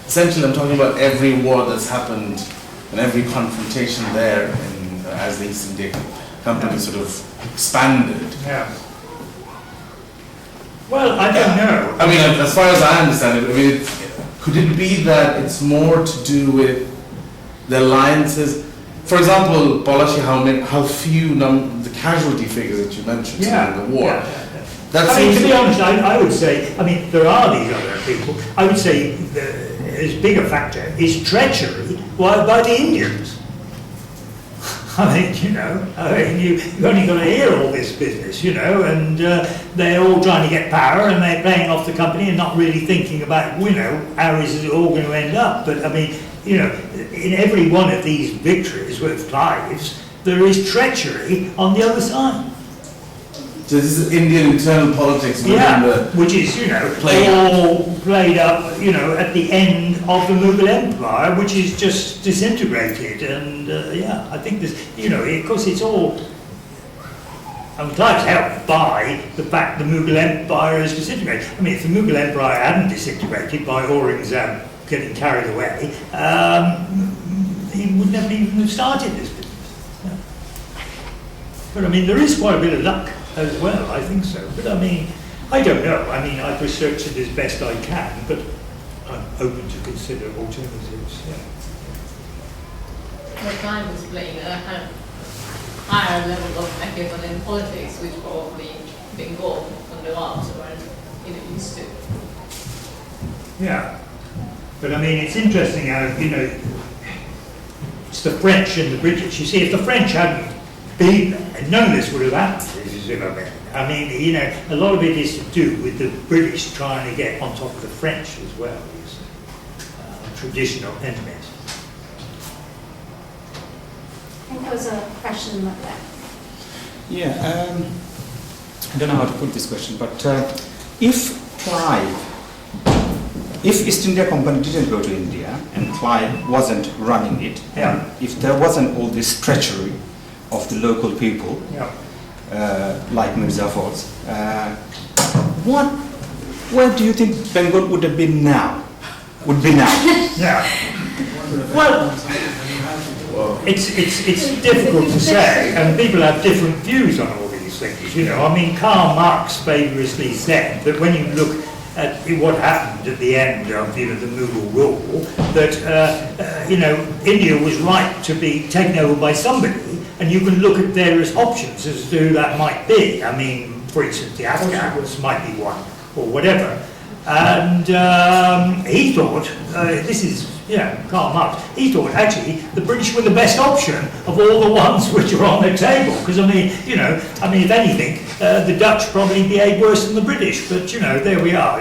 Essentially, I'm talking about every war that's happened and every confrontation there as the East India Company sort of expanded. Yeah. Well, I don't know. I mean, as far as I understand it, I mean, could it be that it's more to do with the alliances? For example, Palashi, how few the casualty figures that you mentioned in the war. Yeah. That I mean, seems to be honest, I would say, I mean, there are these other people. I would say as big a factor is treachery by the Indians. I mean, you've only got to hear all this business, and they're all trying to get power and they're playing off the company and not really thinking about, how is it all going to end up. But I mean, in every one of these victories with Clive's, there is treachery on the other side. So this is Indian internal politics within which is, all played up, at the end of the Mughal Empire, which is just disintegrated. And, I think this, of course it's all, Clive's helped by the fact the Mughal Empire is disintegrated. I mean, if the Mughal Empire hadn't disintegrated by Aurangzeb getting carried away, he would never even have started this business. Yeah. But I mean, there is quite a bit of luck as well, I think so. But I mean, I don't know. I mean, I've researched it as best I can, but I'm open to consider alternatives. Yeah. Well, Clive was playing a kind of higher level of Machiavellian politics, which probably Bengal and the Arabs weren't used to. Yeah. But I mean, it's interesting how, it's the French and the British. You see, if the French hadn't been there, none of this would have happened. I mean, a lot of it is to do with the British trying to get on top of the French as well, traditional enemies. I think there was a question like that. Yeah, I don't know how to put this question, but if East India Company didn't go to India and Clive wasn't running it, if there wasn't all this treachery of the local people, like Mirza Fors, where do you think Bengal would have been now? Yeah. Well, it's difficult to say, and people have different views on all these things. I mean, Karl Marx famously said that when you look at what happened at the end of the Mughal rule, that India was right to be taken over by somebody, and you can look at various options as to who that might be. I mean, for instance, the Afghans might be one, or whatever. And he thought, Karl Marx, he thought actually the British were the best option of all the ones which are on the table. Because I mean, if anything, the Dutch probably behaved worse than the British. But there we are.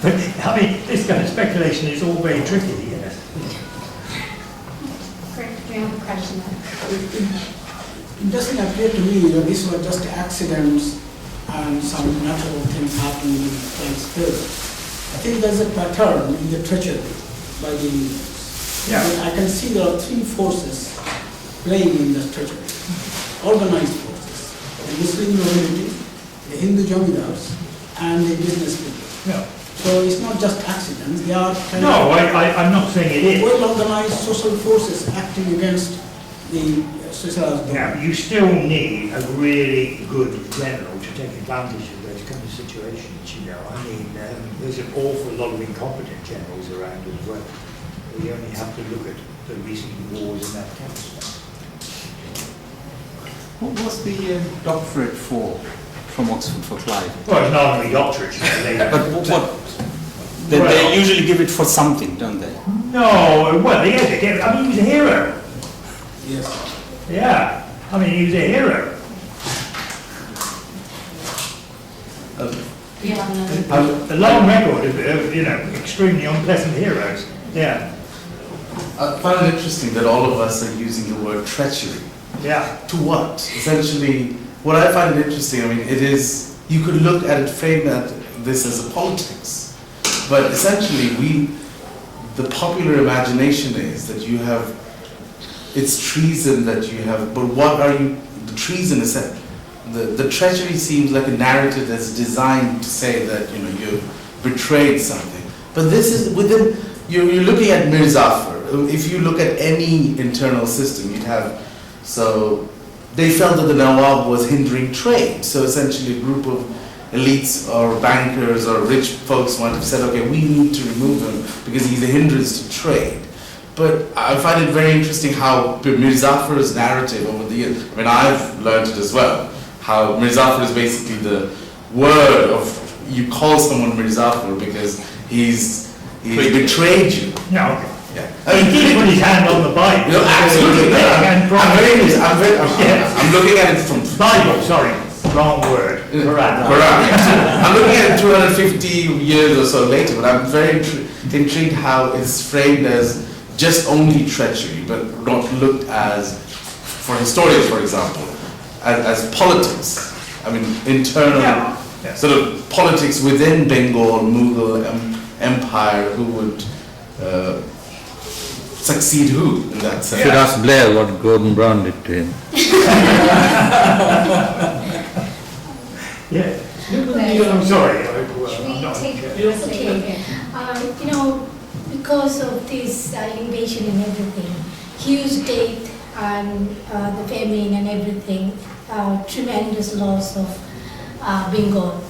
But I mean, this kind of speculation is all very tricky. Yes. Great. Do you have a question there? It doesn't appear to me that these were just accidents and some natural things happening in place still. I think there's a pattern in the treachery by the Indians. Yeah. I can see there are three forces playing in the treachery. Organized forces, the Muslim community, the Hindu Jamidars, and the business people. Yeah. So it's not just accidents, they are kind No, I'm not saying it is. well-organized social forces acting against the socialized Yeah, you still need a really good general to take advantage of those kind of situations. I mean, there's an awful lot of incompetent generals around as well. We only have to look at the recent wars in Afghanistan. What was the doctorate for from Oxford for Clive. Well, it's not only doctorate. But they usually give it for something, don't they? No, well, yeah, they gave it. I mean, he was a hero. Yes. Yeah, I mean, he was a hero. A long record of extremely unpleasant heroes. Yeah. I find it interesting that all of us are using the word treachery. Yeah. To what? Essentially, what I find it interesting, I mean, it is, you could look at it, frame this as a politics. But essentially, the popular imagination is that you have, it's treason that you have, but what are you, the treason is that, the treachery seems like a narrative that's designed to say that, you betrayed something. But this is within, you're looking at Mir Zafar. If you look at any internal system, you'd have, so they felt that the Nawab was hindering trade. So essentially a group of elites or bankers or rich folks might have said, okay, we need to remove him because he's a hindrance to trade. But I find it very interesting how Mir Zafar's narrative over the years, I mean, I've learned it as well, how Mir Zafar is basically the word of, you call someone Mir Zafar because he's betrayed you. No. Yeah. He did put his hand on the Bible. Absolutely. I'm looking at it from Bible, sorry, wrong word. Quran. I'm looking at it 250 years or so later, but I'm very intrigued how it's framed as just only treachery, but not looked as, for historians, for example, as politics. I mean, internal sort of politics within Bengal, Mughal Empire, who would succeed who in that sense. You should ask Blair what Gordon Brown did to him. Yeah. I'm sorry. Because of this invasion and everything, huge death and the famine and everything, tremendous loss of Bengal.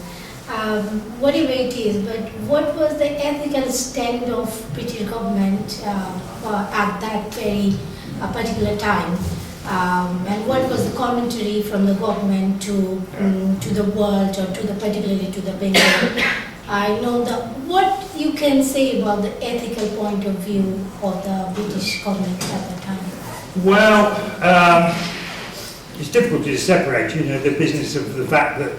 Whatever it is, but what was the ethical stand of British government at that very particular time? And what was the commentary from the government to the world or particularly to the Bengal? I know what you can say about the ethical point of view of the British government at that time. Well, it's difficult to separate, the business of the fact that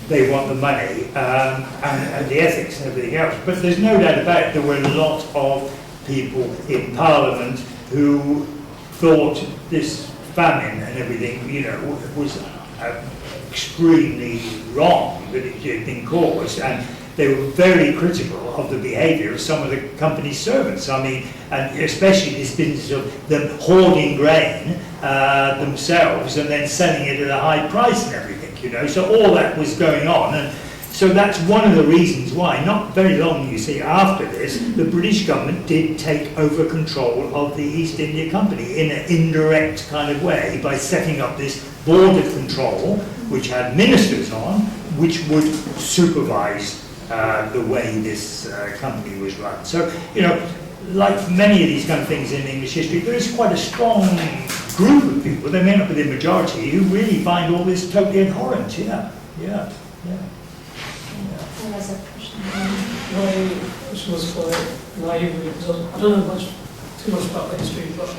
they want the money and the ethics and everything else. But there's no doubt about it, there were a lot of people in Parliament who thought this famine and everything, was extremely wrong that it had been caused, and they were very critical of the behaviour of some of the company's servants. I mean, and especially this business of them hoarding grain themselves and then selling it at a high price and everything, So all that was going on, and so that's one of the reasons why, not very long, you see, after this, the British government did take over control of the East India Company in an indirect kind of way by setting up this board of control, which had ministers on, which would supervise the way this company was run. So, like many of these kind of things in English history, there is quite a strong group of people, they may not be the majority, who really find all this totally abhorrent. Yeah. That's a question. My question was quite naive, because I don't know too much about the history, but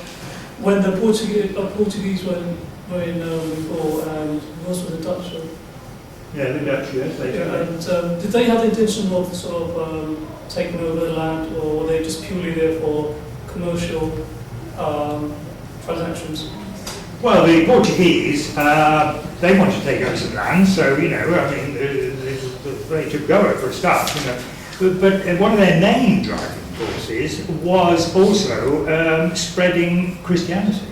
when the Portuguese were in before, and also the Dutch were. Yeah, the Dutch, yes, they did. And did they have the intention of sort of taking over the land, or were they just purely there for commercial transactions? Well, the Portuguese, they wanted to take over some land, so, they took over for a start, But one of their main driving forces was also spreading Christianity.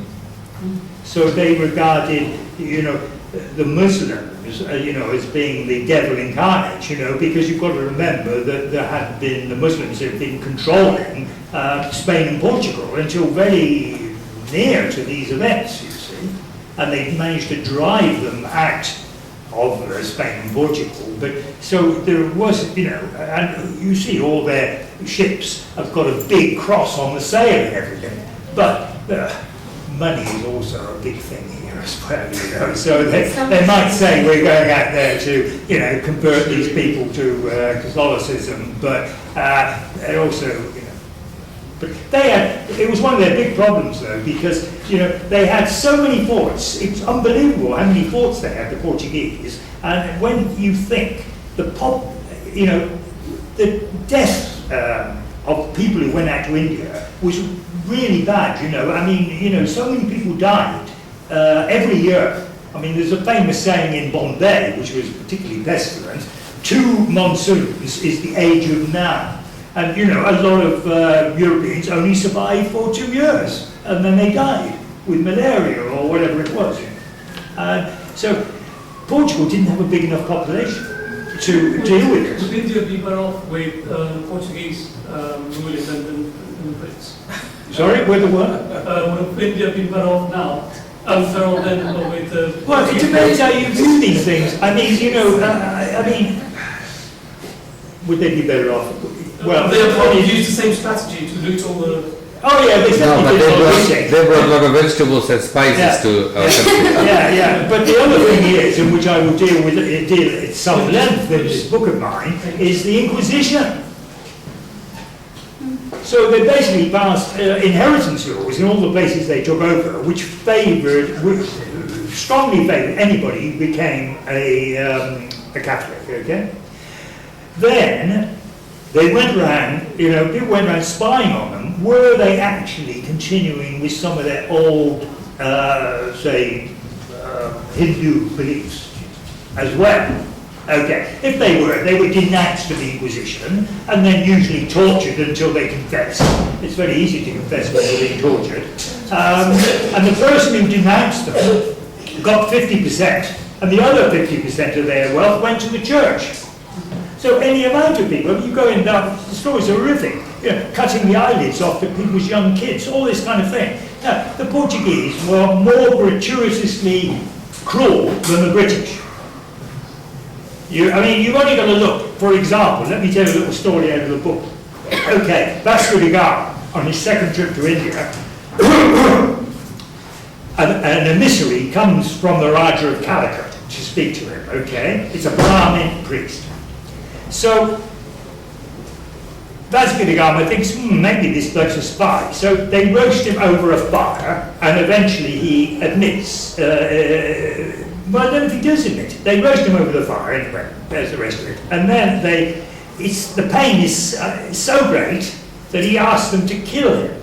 So they regarded, the Muslims, as being the devil incarnate, because you've got to remember that there had been, the Muslims had been controlling Spain and Portugal until very near to these events, you see. And they managed to drive them out of Spain and Portugal. But so there was, and you see all their ships have got a big cross on the sail and everything. But money is also a big thing here. as well, you know. So they might say we're going out there to, you know, convert these people to Catholicism, but they also, you know, but they had, it was one of their big problems though, because, you know, they had so many forts. It's unbelievable how many forts they had, the Portuguese. And when you think the death of people who went out to India was really bad, you know. I mean, you know, so many people died every year. I mean, there's a famous saying in Bombay, which was particularly pestilent, 2 monsoons is the age of man. And, you know, a lot of Europeans only survived for 2 years, and then they died with malaria or whatever it was. So Portugal didn't have a big enough population to deal with it. Would India be better off with Portuguese ruling than the Brits? Sorry, where the what? Would India be better off now? Better off than with the... Well, it depends how you view these things. I mean, you know, I mean, would they be better off? Well, they have probably used the same strategy to loot all the... Oh yeah, they No, but certainly they brought a lot of vegetables and spices to our country. Yeah. But the other thing is, and which I will deal at some length in this book of mine, is the Inquisition. So they basically passed inheritance laws in all the places they took over, which strongly favoured anybody who became a Catholic. Okay. Then they went around, you know, people went around spying on them. Were they actually continuing with some of their old, Hindu beliefs as well? Okay, if they were denounced to the Inquisition and then usually tortured until they confessed. It's very easy to confess when you're being tortured. And the person who denounced them got 50%, and the other 50% of their wealth went to the church. So any amount of people, you go in down, the stories are horrific. You know, cutting the eyelids off to people's young kids, all this kind of thing. Now, the Portuguese were more gratuitously cruel than the British. I mean, you've only got to look. For example, let me tell you a little story out of the book. Okay, Vasco da Gama, on his second trip to India, an emissary comes from the Raja of Calicut to speak to him, okay? It's a Brahmin priest. So, Vasco da Gama thinks, maybe this bloke's a spy. So they roast him over a fire, and eventually he admits, well, I don't know if he does admit. They roast him over the fire anyway. There's the rest of it. And then the pain is so great that he asks them to kill him.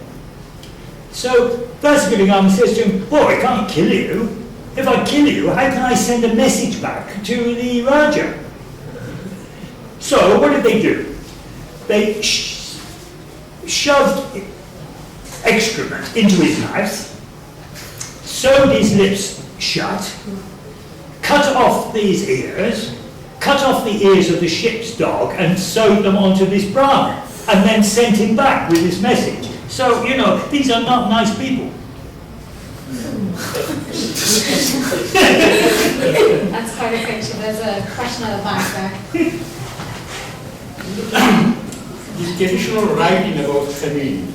So Vasco da Gama says to him, "Well, I can't kill you. If I kill you, how can I send a message back to the Raja?" So what did they do? They shoved excrement into his mouth, sewed his lips shut, cut off these ears, cut off the ears of the ship's dog and sewed them onto this Brahmin, and then sent him back with this message. So, you know, these are not nice people. That's quite a picture. There's a question at the back there. This traditional writing about famine,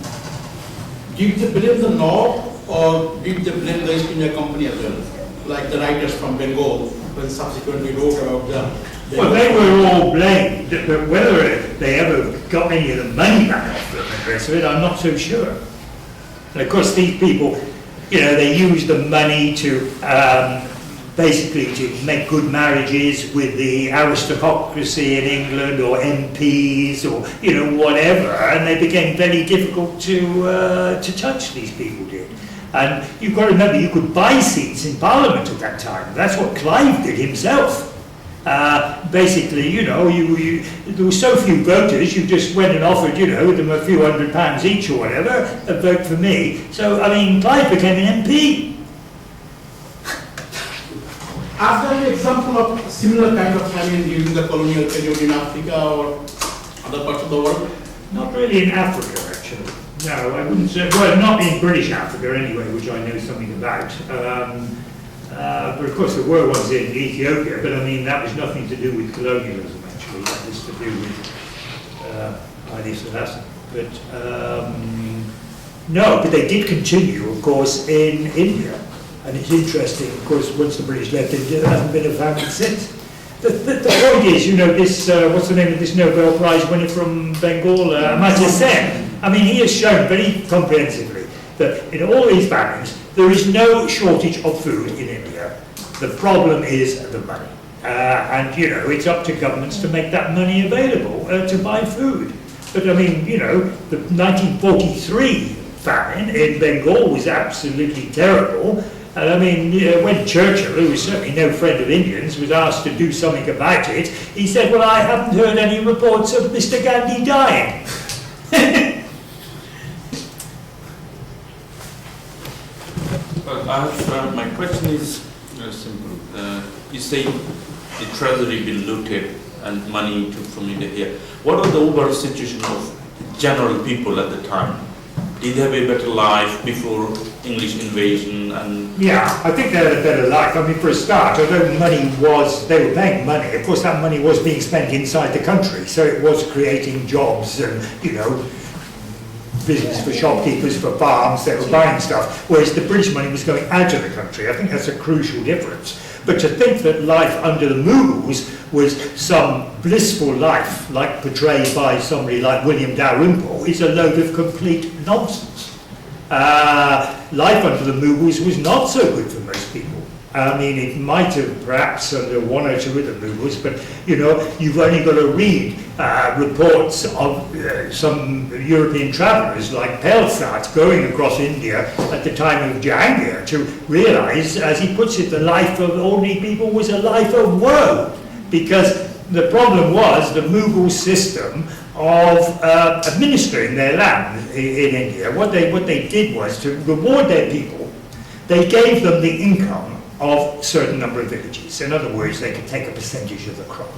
did they blame the North or did they blame the East India Company as well? Like the writers from Bengal, when subsequently wrote about them. Well, they were all blamed, but whether they ever got any of the money back off them and the rest of it, I'm not so sure. And of course, these people, you know, they used the money to basically to make good marriages with the aristocracy in England or MPs or, you know, whatever, and they became very difficult to touch, these people did. And you've got to remember, you could buy seats in Parliament at that time. That's what Clive did himself. Basically, you know, there were so few voters, you just went and offered, you know, them a few £100 each or whatever, a vote for me. So, I mean, Clive became an MP. Are there an example of similar kind of famine during the colonial period in Africa or other parts of the world? Not really in Africa, actually. No, I wouldn't say, well, not in British Africa anyway, which I know something about. But of course there were ones in Ethiopia, but I mean that was nothing to do with colonialism actually, that was to do with Haile Selassie. But no, but they did continue, of course, in India. And it's interesting, of course, once the British left India, there hasn't been a famine since. The point is, you know, this, what's the name of this Nobel Prize winner from Bengal, Amartya Sen? I mean, he has shown very comprehensively that in all these famines, there is no shortage of food in India. The problem is the money. And, you know, it's up to governments to make that money available to buy food. But, I mean, you know, the 1943 famine in Bengal was absolutely terrible. And, I mean, when Churchill, who was certainly no friend of Indians, was asked to do something about it, he said, well, I haven't heard any reports of Mr. Gandhi dying. Well, my question is very simple. You say the treasury been looted and money took from India here. What was the overall situation of general people at the time? Did they have a better life before English invasion? And yeah, I think they had a better life. I mean, for a start, although money was, they were paying money, of course that money was being spent inside the country, so it was creating jobs and, you know, business for shopkeepers, for farms, they were buying stuff, whereas the British money was going out of the country. I think that's a crucial difference. But to think that life under the Mughals was some blissful life, like portrayed by somebody like William Dalrymple, is a load of complete nonsense. Life under the Mughals was not so good for most people. I mean, it might have perhaps under one or two of the Mughals, but, you know, you've only got to read reports of some European travellers like Pelsat going across India at the time of Jahangir to realise, as he puts it, the life of ordinary people was a life of woe. Because the problem was the Mughal system of administering their land in India. What they did was to reward their people, they gave them the income of a certain number of villages. In other words, they could take a percentage of the crop.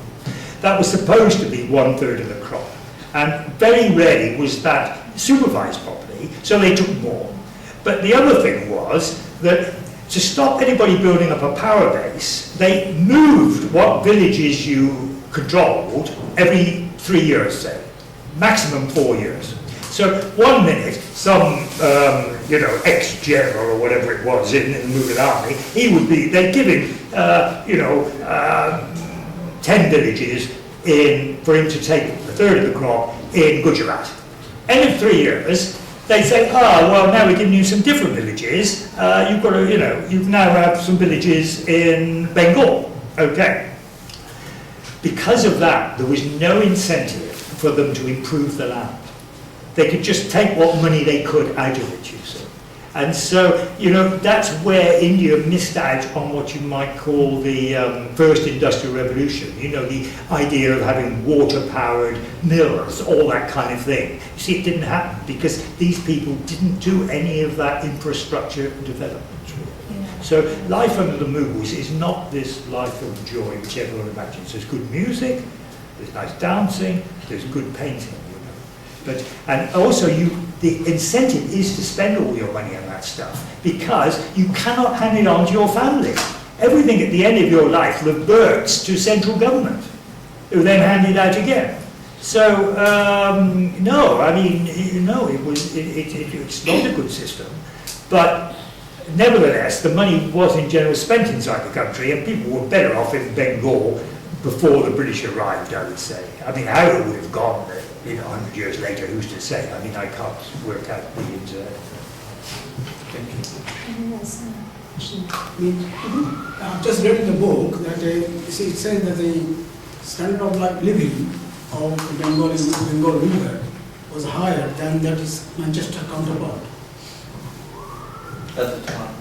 That was supposed to be 1/3 of the crop. And very rarely was that supervised properly, so they took more. But the other thing was that to stop anybody building up a power base, they moved what villages you controlled every 3 years, say, maximum 4 years. So 1 minute, some, you know, ex-general or whatever it was in the Mughal army, he would be, they'd give him, you know, 10 villages for him to take 1/3 of the crop in Gujarat. End of 3 years, they say, well, now we're giving you some different villages. You've got to, you know, you now have some villages in Bengal. Okay. Because of that, there was no incentive for them to improve the land. They could just take what money they could out of it, you see. And so, you know, that's where India missed out on what you might call the first industrial revolution. You know, the idea of having water-powered mills, all that kind of thing. You see, it didn't happen because these people didn't do any of that infrastructure development. Really. So life under the Mughals is not this life of joy which everyone imagines. There's good music, there's nice dancing, there's good painting. But, and also the incentive is to spend all your money on that stuff because you cannot hand it on to your family. Everything at the end of your life reverts to central government, who then hand it out again. So, no, I mean, no, it's not a good system. But nevertheless, the money was in general spent inside the country and people were better off in Bengal before the British arrived, I would say. I mean, how it would have gone, you know, 100 years later, who's to say? I mean, I can't work out the Thank you. I've just read in the book that it says that the standard of living of Bengal ruler was higher than that is Manchester counterpart. at the time.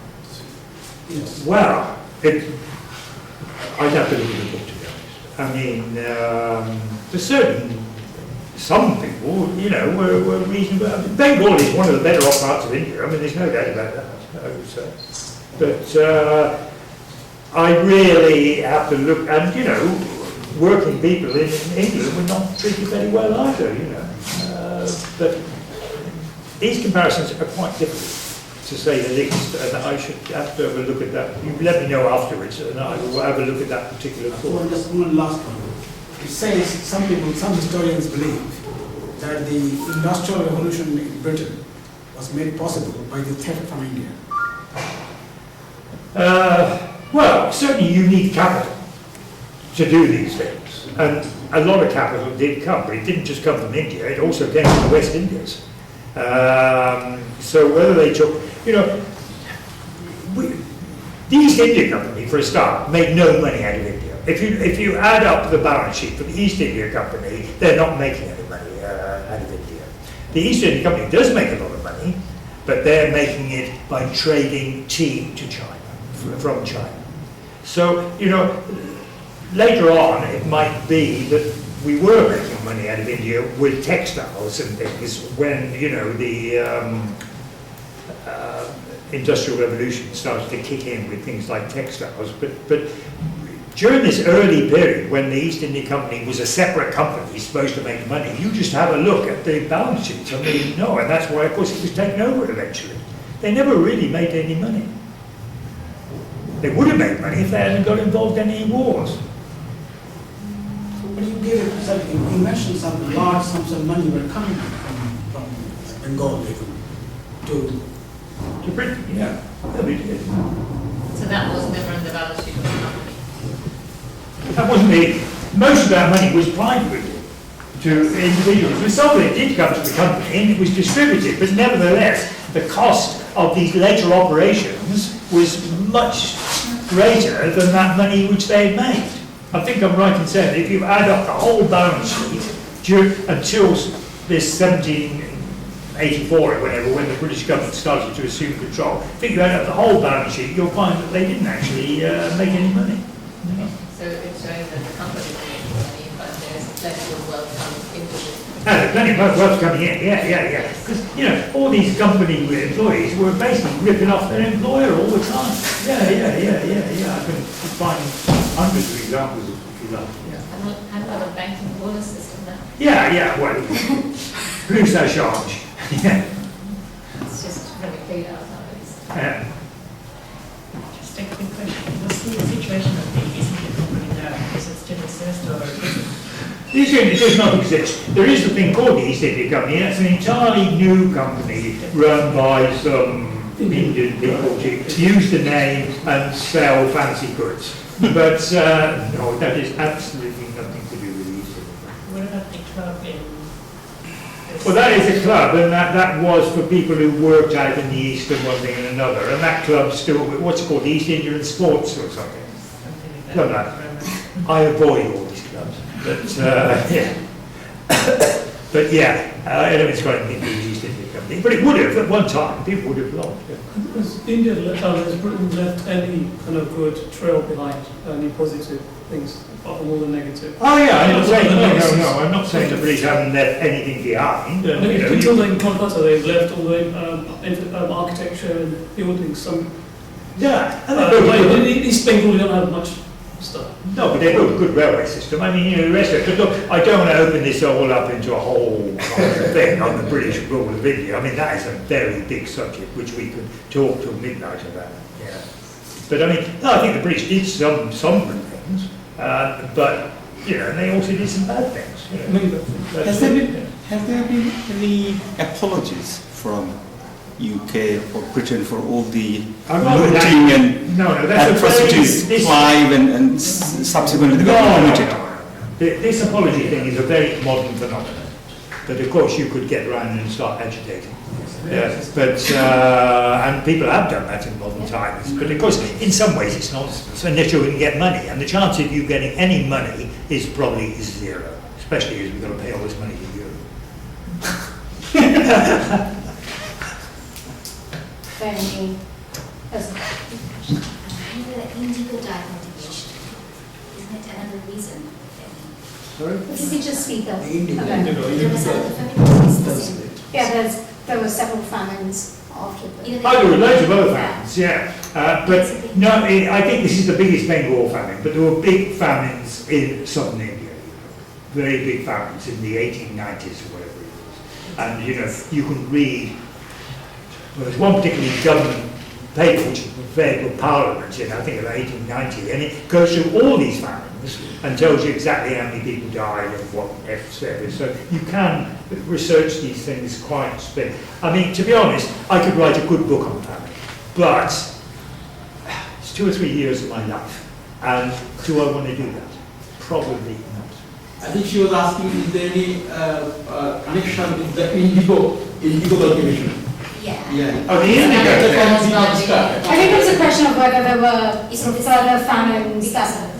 Yes. Well, I'd have to look at the book, to be honest. I mean, there's some people, you know, were reasonable. I mean, Bengal is one of the better off parts of India. I mean, there's no doubt about that, I would say. But I really have to look, and, you know, working people in England were not treated very well either, you know. But these comparisons are quite difficult, to say the least, and I should have to have a look at that. You let me know afterwards, and I will have a look at that particular thought. Just one last one. It says some historians believe that the Industrial Revolution in Britain was made possible by the theft from India. Well, certainly you need capital to do these things. And a lot of capital did come, but it didn't just come from India, it also came from the West Indies. So whether they took, the East India Company, for a start, made no money out of India. If you add up the balance sheet for the East India Company, they're not making any money out of India. The East India Company does make a lot of money, but they're making it by trading tea to China, from China. So, later on it might be that we were making money out of India with textiles and things when, the Industrial Revolution started to kick in with things like textiles. But during this early period when the East India Company was a separate company supposed to make money, you just have a look at the balance sheets and they know, and that's why of course it was taken over eventually. They never really made any money. They would have made money if they hadn't got involved in any wars. But you gave an example, you mentioned some large sums of money were coming from Bengal to Britain, yeah. They did. So that was never in the balance sheet of the company. That wasn't most of that money was private to individuals. But some of it did come to the company and it was distributed, but nevertheless, the cost of these later operations was much greater than that money which they had made. I think I'm right in saying that if you add up the whole balance sheet until this 1784 or whatever, when the British government started to assume control, if you add up the whole balance sheet, you'll find that they didn't actually make any money. So it's showing that the company made money, but there's plenty of wealth coming into it. There's plenty of wealth coming in, yeah. Because, all these company employees were basically ripping off their employer all the time. Yeah. I can find hundreds of examples if you like. Yeah. And what a banking bonus system now. Yeah, well, plus ça change. Yeah. It's just really paid out nowadays. Yeah. Just a quick question. What's the situation of the East India Company now? Does it still exist or is it? The East India does not exist. There is a thing called the East India Company, and it's an entirely new company run by some Indian people to use the name and sell fancy goods. But no, that is absolutely nothing to do with the East India Company. What about the club in? Well, that is a club, and that was for people who worked out in the East and one thing and another. And that club still, what's it called, the East Indian Sports or something? Something like that. I avoid all these clubs. But yeah, I don't think it's got anything to do with the East India Company. But it would have at one time. People would have loved it. Has has Britain left any kind of good trail behind, any positive things, apart from all the negative? Oh yeah, I'm not saying no. I'm not saying the British haven't left anything behind. Until like in Kolkata, they've left all the architecture and buildings. Some yeah, East Bengal don't have much stuff. No, but they built a good railway system. I mean, the rest of it. But look, I don't want to open this all up into a whole thing on the British rule of India. I mean, that is a very big subject which we could talk till midnight about. Yeah. But I mean, no, I think the British did some good things, but they also did some bad things. Have there been any apologies from UK or Britain for all the looting and atrocities Clive and subsequently the government committed? This apology thing is a very modern phenomenon that of course you could get around and start agitating. But and people have done that in modern times. But of course, in some ways it's nonsense unless you can get money, and the chance of you getting any money is probably zero, especially as we've got to pay all this money to Europe. Very the indigo dye motivation. Isn't it another reason? Sorry? Did you just speak of? The indigo. Yeah, there were several famines after the... There were loads of other famines, yeah. But no, I think this is the biggest Bengal famine, but there were big famines in southern India, very big famines in the 1890s or whatever it was. And you can read, well, there's one particularly government paper which was prepared with Parliament in, I think, about 1890, and it goes through all these famines and tells you exactly how many people died and what service. So you can research these things quite I mean, to be honest, I could write a good book on famine, but it's 2 or 3 years of my life. And do I want to do that? Probably not. I think she was asking, is there any connection with the indigo cultivation? Yeah. Oh, the indigo. I think it was a question of whether there were sort of further famines that.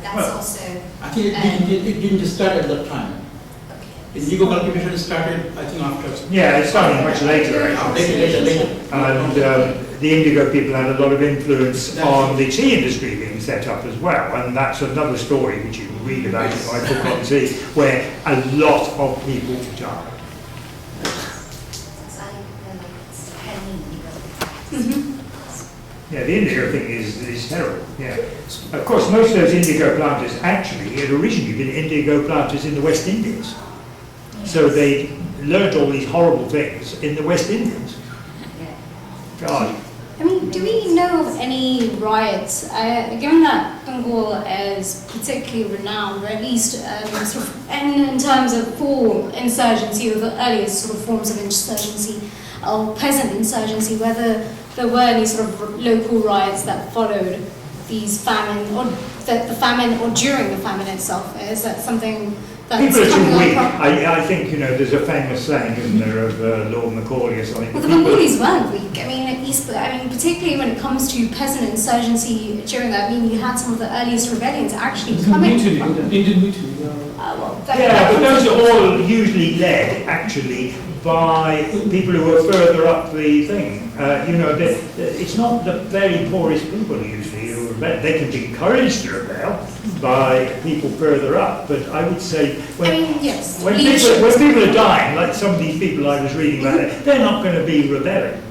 That's also. I think it didn't start at that time. Indigo cultivation started, I think, after. Yeah, it started much later, actually. Later. And the indigo people had a lot of influence on the tea industry being set up as well. And that's another story which you can read about in my book on tea, where a lot of people died. Yeah, the indigo thing is terrible, yeah. Of course, most of those indigo planters actually had originally been indigo planters in the West Indies. So they learned all these horrible things in the West Indies. God. I mean, do we know of any riots, given that Bengal is particularly renowned, or at least sort of, in terms of full insurgency, or the earliest sort of forms of insurgency, or peasant insurgency, whether there were any sort of local riots that followed these famine, or the famine, or during the famine itself? Is that something that's people are coming too weak. up? I think, there's a famous saying, isn't there, of Lord Macaulay or something. Well, the Bengalis weren't weak. I mean, particularly when it comes to peasant insurgency during that, you had some of the earliest rebellions actually coming from. Indian mutiny. Yeah, but those are all usually led, actually, by people who are further up the thing. It's not the very poorest people usually who rebel. They can be encouraged to rebel by people further up, but I would say when people are dying, like some of these people I was reading about, they're not going to be rebelling.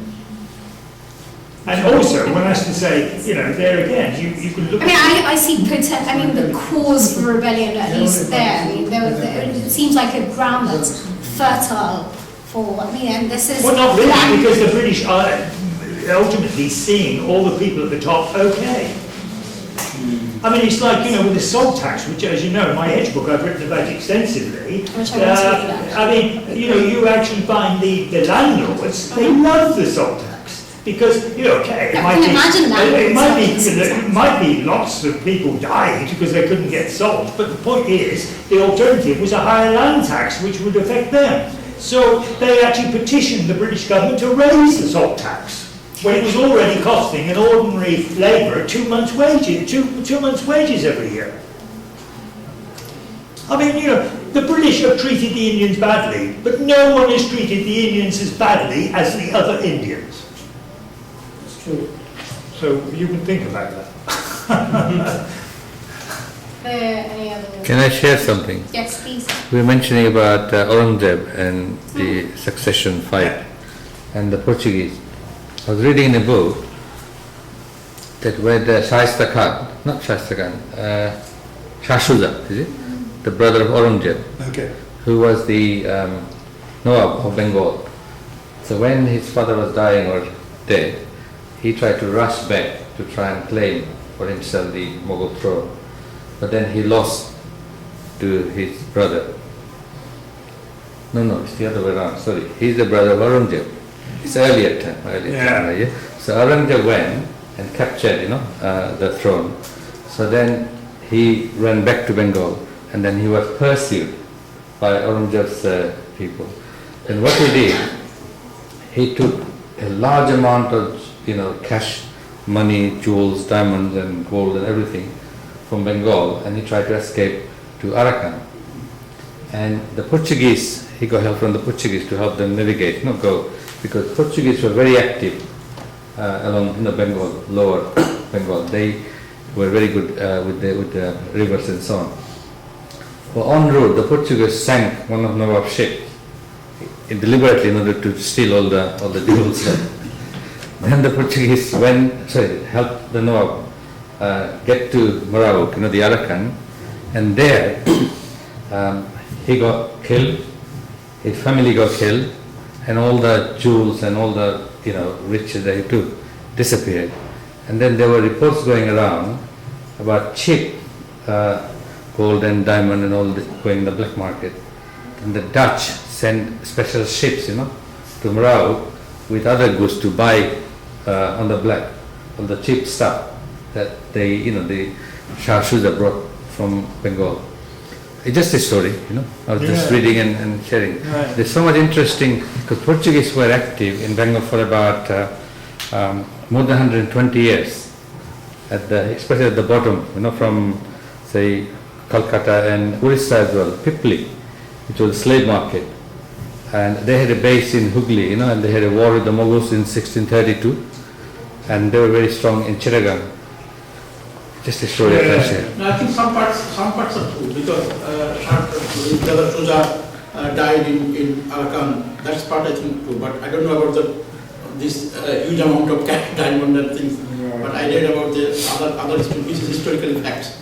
And also, one has to say, there again, you can look. I see the cause for rebellion at least there. It seems like a ground that's fertile for. And this is. Well, not really, because the British are ultimately seeing all the people at the top okay. It's like, with the salt tax, which, as you know, in my hedge book I've written about extensively. Which I you actually find the landlords, they love the salt tax. Because, it might be lots of people died because they couldn't get salt, but the point is, the alternative was a higher land tax, which would affect them. So they actually petitioned the British government to raise the salt tax, when it was already costing an ordinary labourer 2 months' wages, two months' wages every year. The British have treated the Indians badly, but no one has treated the Indians as badly as the other Indians. So you can think about that. Any other? Can I share something? Yes, please. We were mentioning about Aurangzeb and the succession fight and the Portuguese. I was reading in a book that when Shaista Khan, not Shaista Khan, Shah Shuja, is it? The brother of Aurangzeb, who was the Nawab of Bengal. So when his father was dying or dead, he tried to rush back to try and claim for himself the Mughal throne. But then he lost to his brother. No, it's the other way around, sorry. He's the brother of Aurangzeb. It's earlier time. Yeah. So Aurangzeb went and captured, the throne. So then he ran back to Bengal, and then he was pursued by Aurangzeb's people. And what he did, he took a large amount of cash, money, jewels, diamonds and gold and everything from Bengal, and he tried to escape to Arakan. And the Portuguese, he got help from the Portuguese to help them navigate, go, because Portuguese were very active along Bengal, lower Bengal. They were very good with the rivers and so on. Well, en route, the Portuguese sank one of Nawab's ships deliberately in order to steal all the jewels. Then the Portuguese helped the Nawab get to Morocco, the Arakan, and there he got killed, his family got killed, and all the jewels and all the riches that he took disappeared. And then there were reports going around about cheap gold and diamond and all this going in the black market. And the Dutch sent special ships, to Morocco with other goods to buy on the black, on the cheap stuff. that the Shah Shuja brought from Bengal. It's just a story, I was just reading and sharing. Right. There's so much interesting, because Portuguese were active in Bengal for about more than 120 years, especially at the bottom, from, say, Calcutta and Orissa as well, Pipli, which was a slave market. And they had a base in Hooghly, and they had a war with the Mughals in 1632, and they were very strong in Chittagong. Just a story I can share. No, I think some parts are true, because Brother Shuja died in Arakan. That's part I think true, but I don't know about this huge amount of diamond and things. But I read about the other historical facts.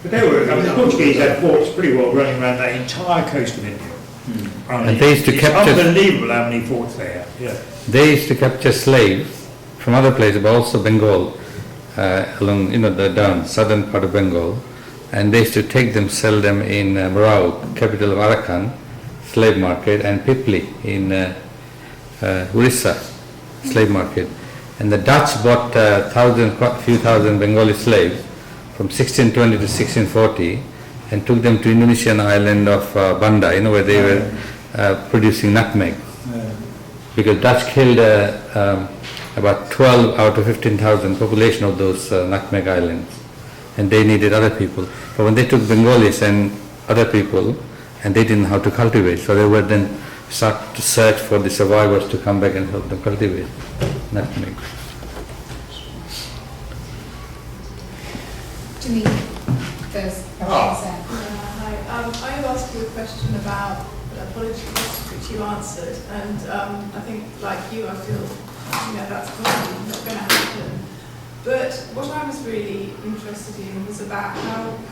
But they were, the Portuguese had forts pretty well running around that entire coast of India. And they used to it's capture. Unbelievable how many forts they had. Yeah. They used to capture slaves from other places, but also Bengal, along the southern part of Bengal, and they used to take them, sell them in Marau, capital of Arakan, slave market, and Pipli in Orissa, slave market. And the Dutch bought a few thousand Bengali slaves from 1620 to 1640 and took them to Indonesian island of Banda, where they were producing nutmeg. Because Dutch killed about 12 out of 15,000 population of those nutmeg islands, and they needed other people. But when they took Bengalis and other people, and they didn't know how to cultivate, so they would then start to search for the survivors to come back and help them cultivate nutmeg. Janine, first. Hi. I asked you a question about politics, which you answered, and I think, like you, I feel that's probably not going to happen. But what I was really interested in was about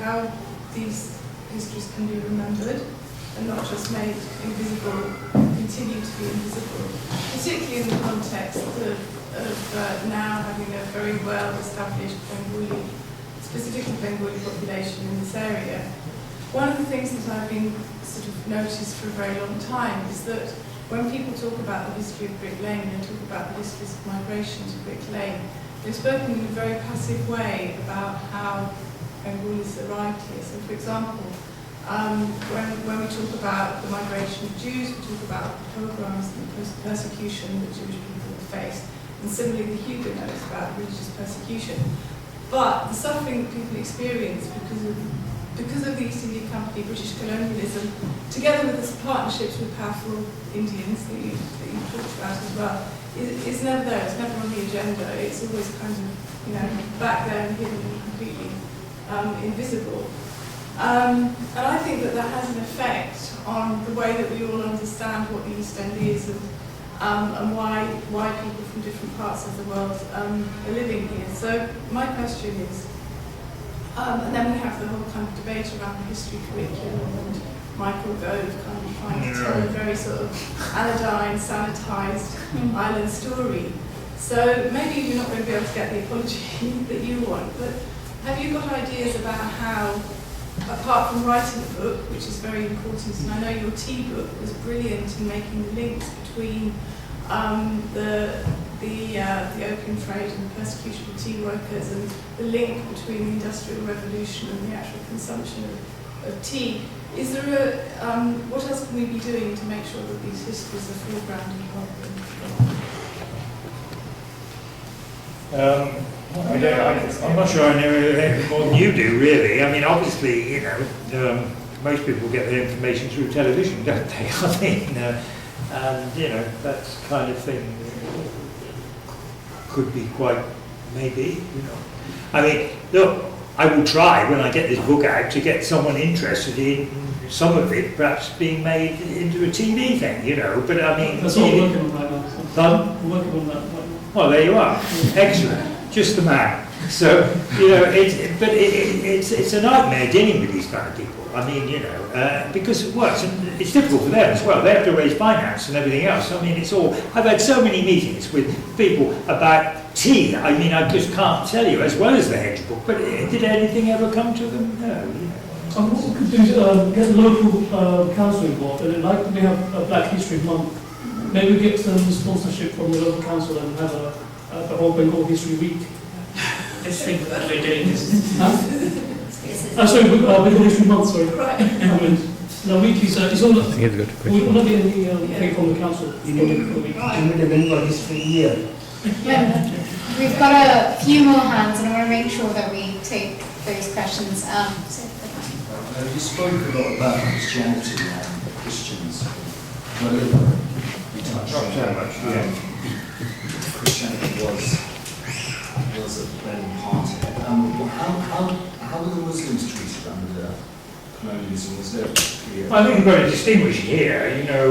how these histories can be remembered and not just made invisible, continue to be invisible, particularly in the context of now having a very well-established Bengali, specifically Bengali population in this area. One of the things that I've been sort of noticed for a very long time is that when people talk about the history of Brick Lane and talk about the histories of migration to Brick Lane, they've spoken in a very passive way about how Bengalis arrived here. So, for example, when we talk about the migration of Jews, we talk about pogroms and the persecution that Jewish people have faced, and similarly the Huguenots about religious persecution. But the suffering that people experience because of the East India Company, British colonialism, together with the partnerships with powerful Indians that you talked about as well, is never there. It's never on the agenda. It's always kind of, back there and hidden and completely invisible. And I think that has an effect on the way that we all understand what the East End is and why people from different parts of the world are living here. So my question is, and then we have the whole kind of debate around the history curriculum and Michael Gove kind of trying to tell a very sort of anodyne, sanitised island story. So maybe you're not going to be able to get the apology that you want, but have you got ideas about how, apart from writing a book, which is very important, and I know your tea book was brilliant in making the links between the opium trade and the persecution of tea workers and the link between the Industrial Revolution and the actual consumption of tea. Is there what else can we be doing to make sure that these histories are foregrounded properly? I'm not sure I know anything more than you do, really. I mean, obviously, most people get their information through television, don't they? I mean, and that kind of thing could be quite, maybe, I mean, look, I will try when I get this book out to get someone interested in some of it perhaps being made into a TV thing, but I mean... That's what we're working on right now. Pardon? We're working on that right now. Well, there you are. Excellent. Just the man. So, it's a nightmare dealing with these kind of people. I mean, because it works, and it's difficult for them as well. They have to raise finance and everything else. I mean, it's all... I've had so many meetings with people about tea. I mean, I just can't tell you, as well as the Hedge book, but did anything ever come to them? No. What we could do is get the local council involved, and like we have a Black History Month, maybe we get some sponsorship from the local council and have the whole Bengal History Week. this thing that we're doing is... Sorry, Bengal History Month, sorry. Right. No, week is, it's all... I think it's got a question. We're not getting any thing from the council. You know, the Bengal history year. We've got a few more hands, and I want to make sure that we take those questions. You spoke a lot about Christianity and Christians. Well, we touched on so much, yeah. Christianity was a main part of it. How were the Muslims treated under colonialism? Was there a period? I think we've got to distinguish here, you know,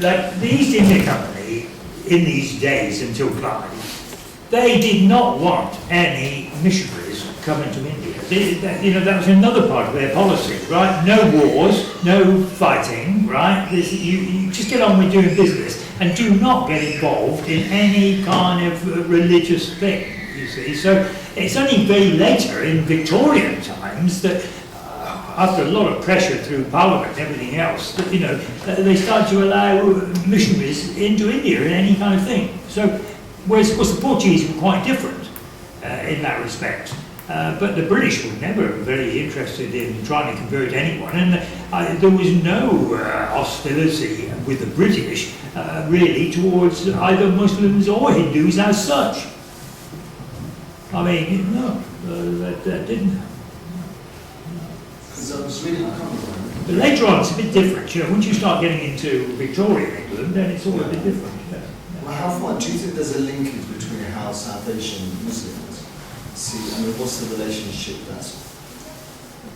like the East India Company in these days until Clive, they did not want any missionaries coming to India. You know, that was another part of their policy, right? No wars, no fighting, right? You just get on with doing business and do not get involved in any kind of religious thing, you see. So it's only very later in Victorian times that after a lot of pressure through Parliament and everything else, that, you know, they started to allow missionaries into India in any kind of thing. So, whereas of course the Portuguese were quite different in that respect. But the British were never very interested in trying to convert anyone, and there was no hostility with the British really towards either Muslims or Hindus as such. I mean, no, that didn't happen. Because I was reading, I can't remember. But later on, it's a bit different. You know, once you start getting into Victorian England, then it's all a bit different. Yeah. Well, how far do you think there's a linkage between how South Asian Muslims see, I mean, what's the relationship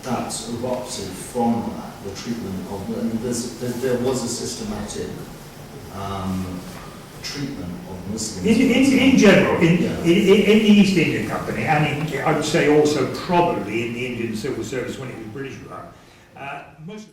that's erupted from that, the treatment of, I mean, there was a systematic treatment of Muslims. In general, in the East India Company, and I would say also probably in the Indian Civil Service when it was British run, most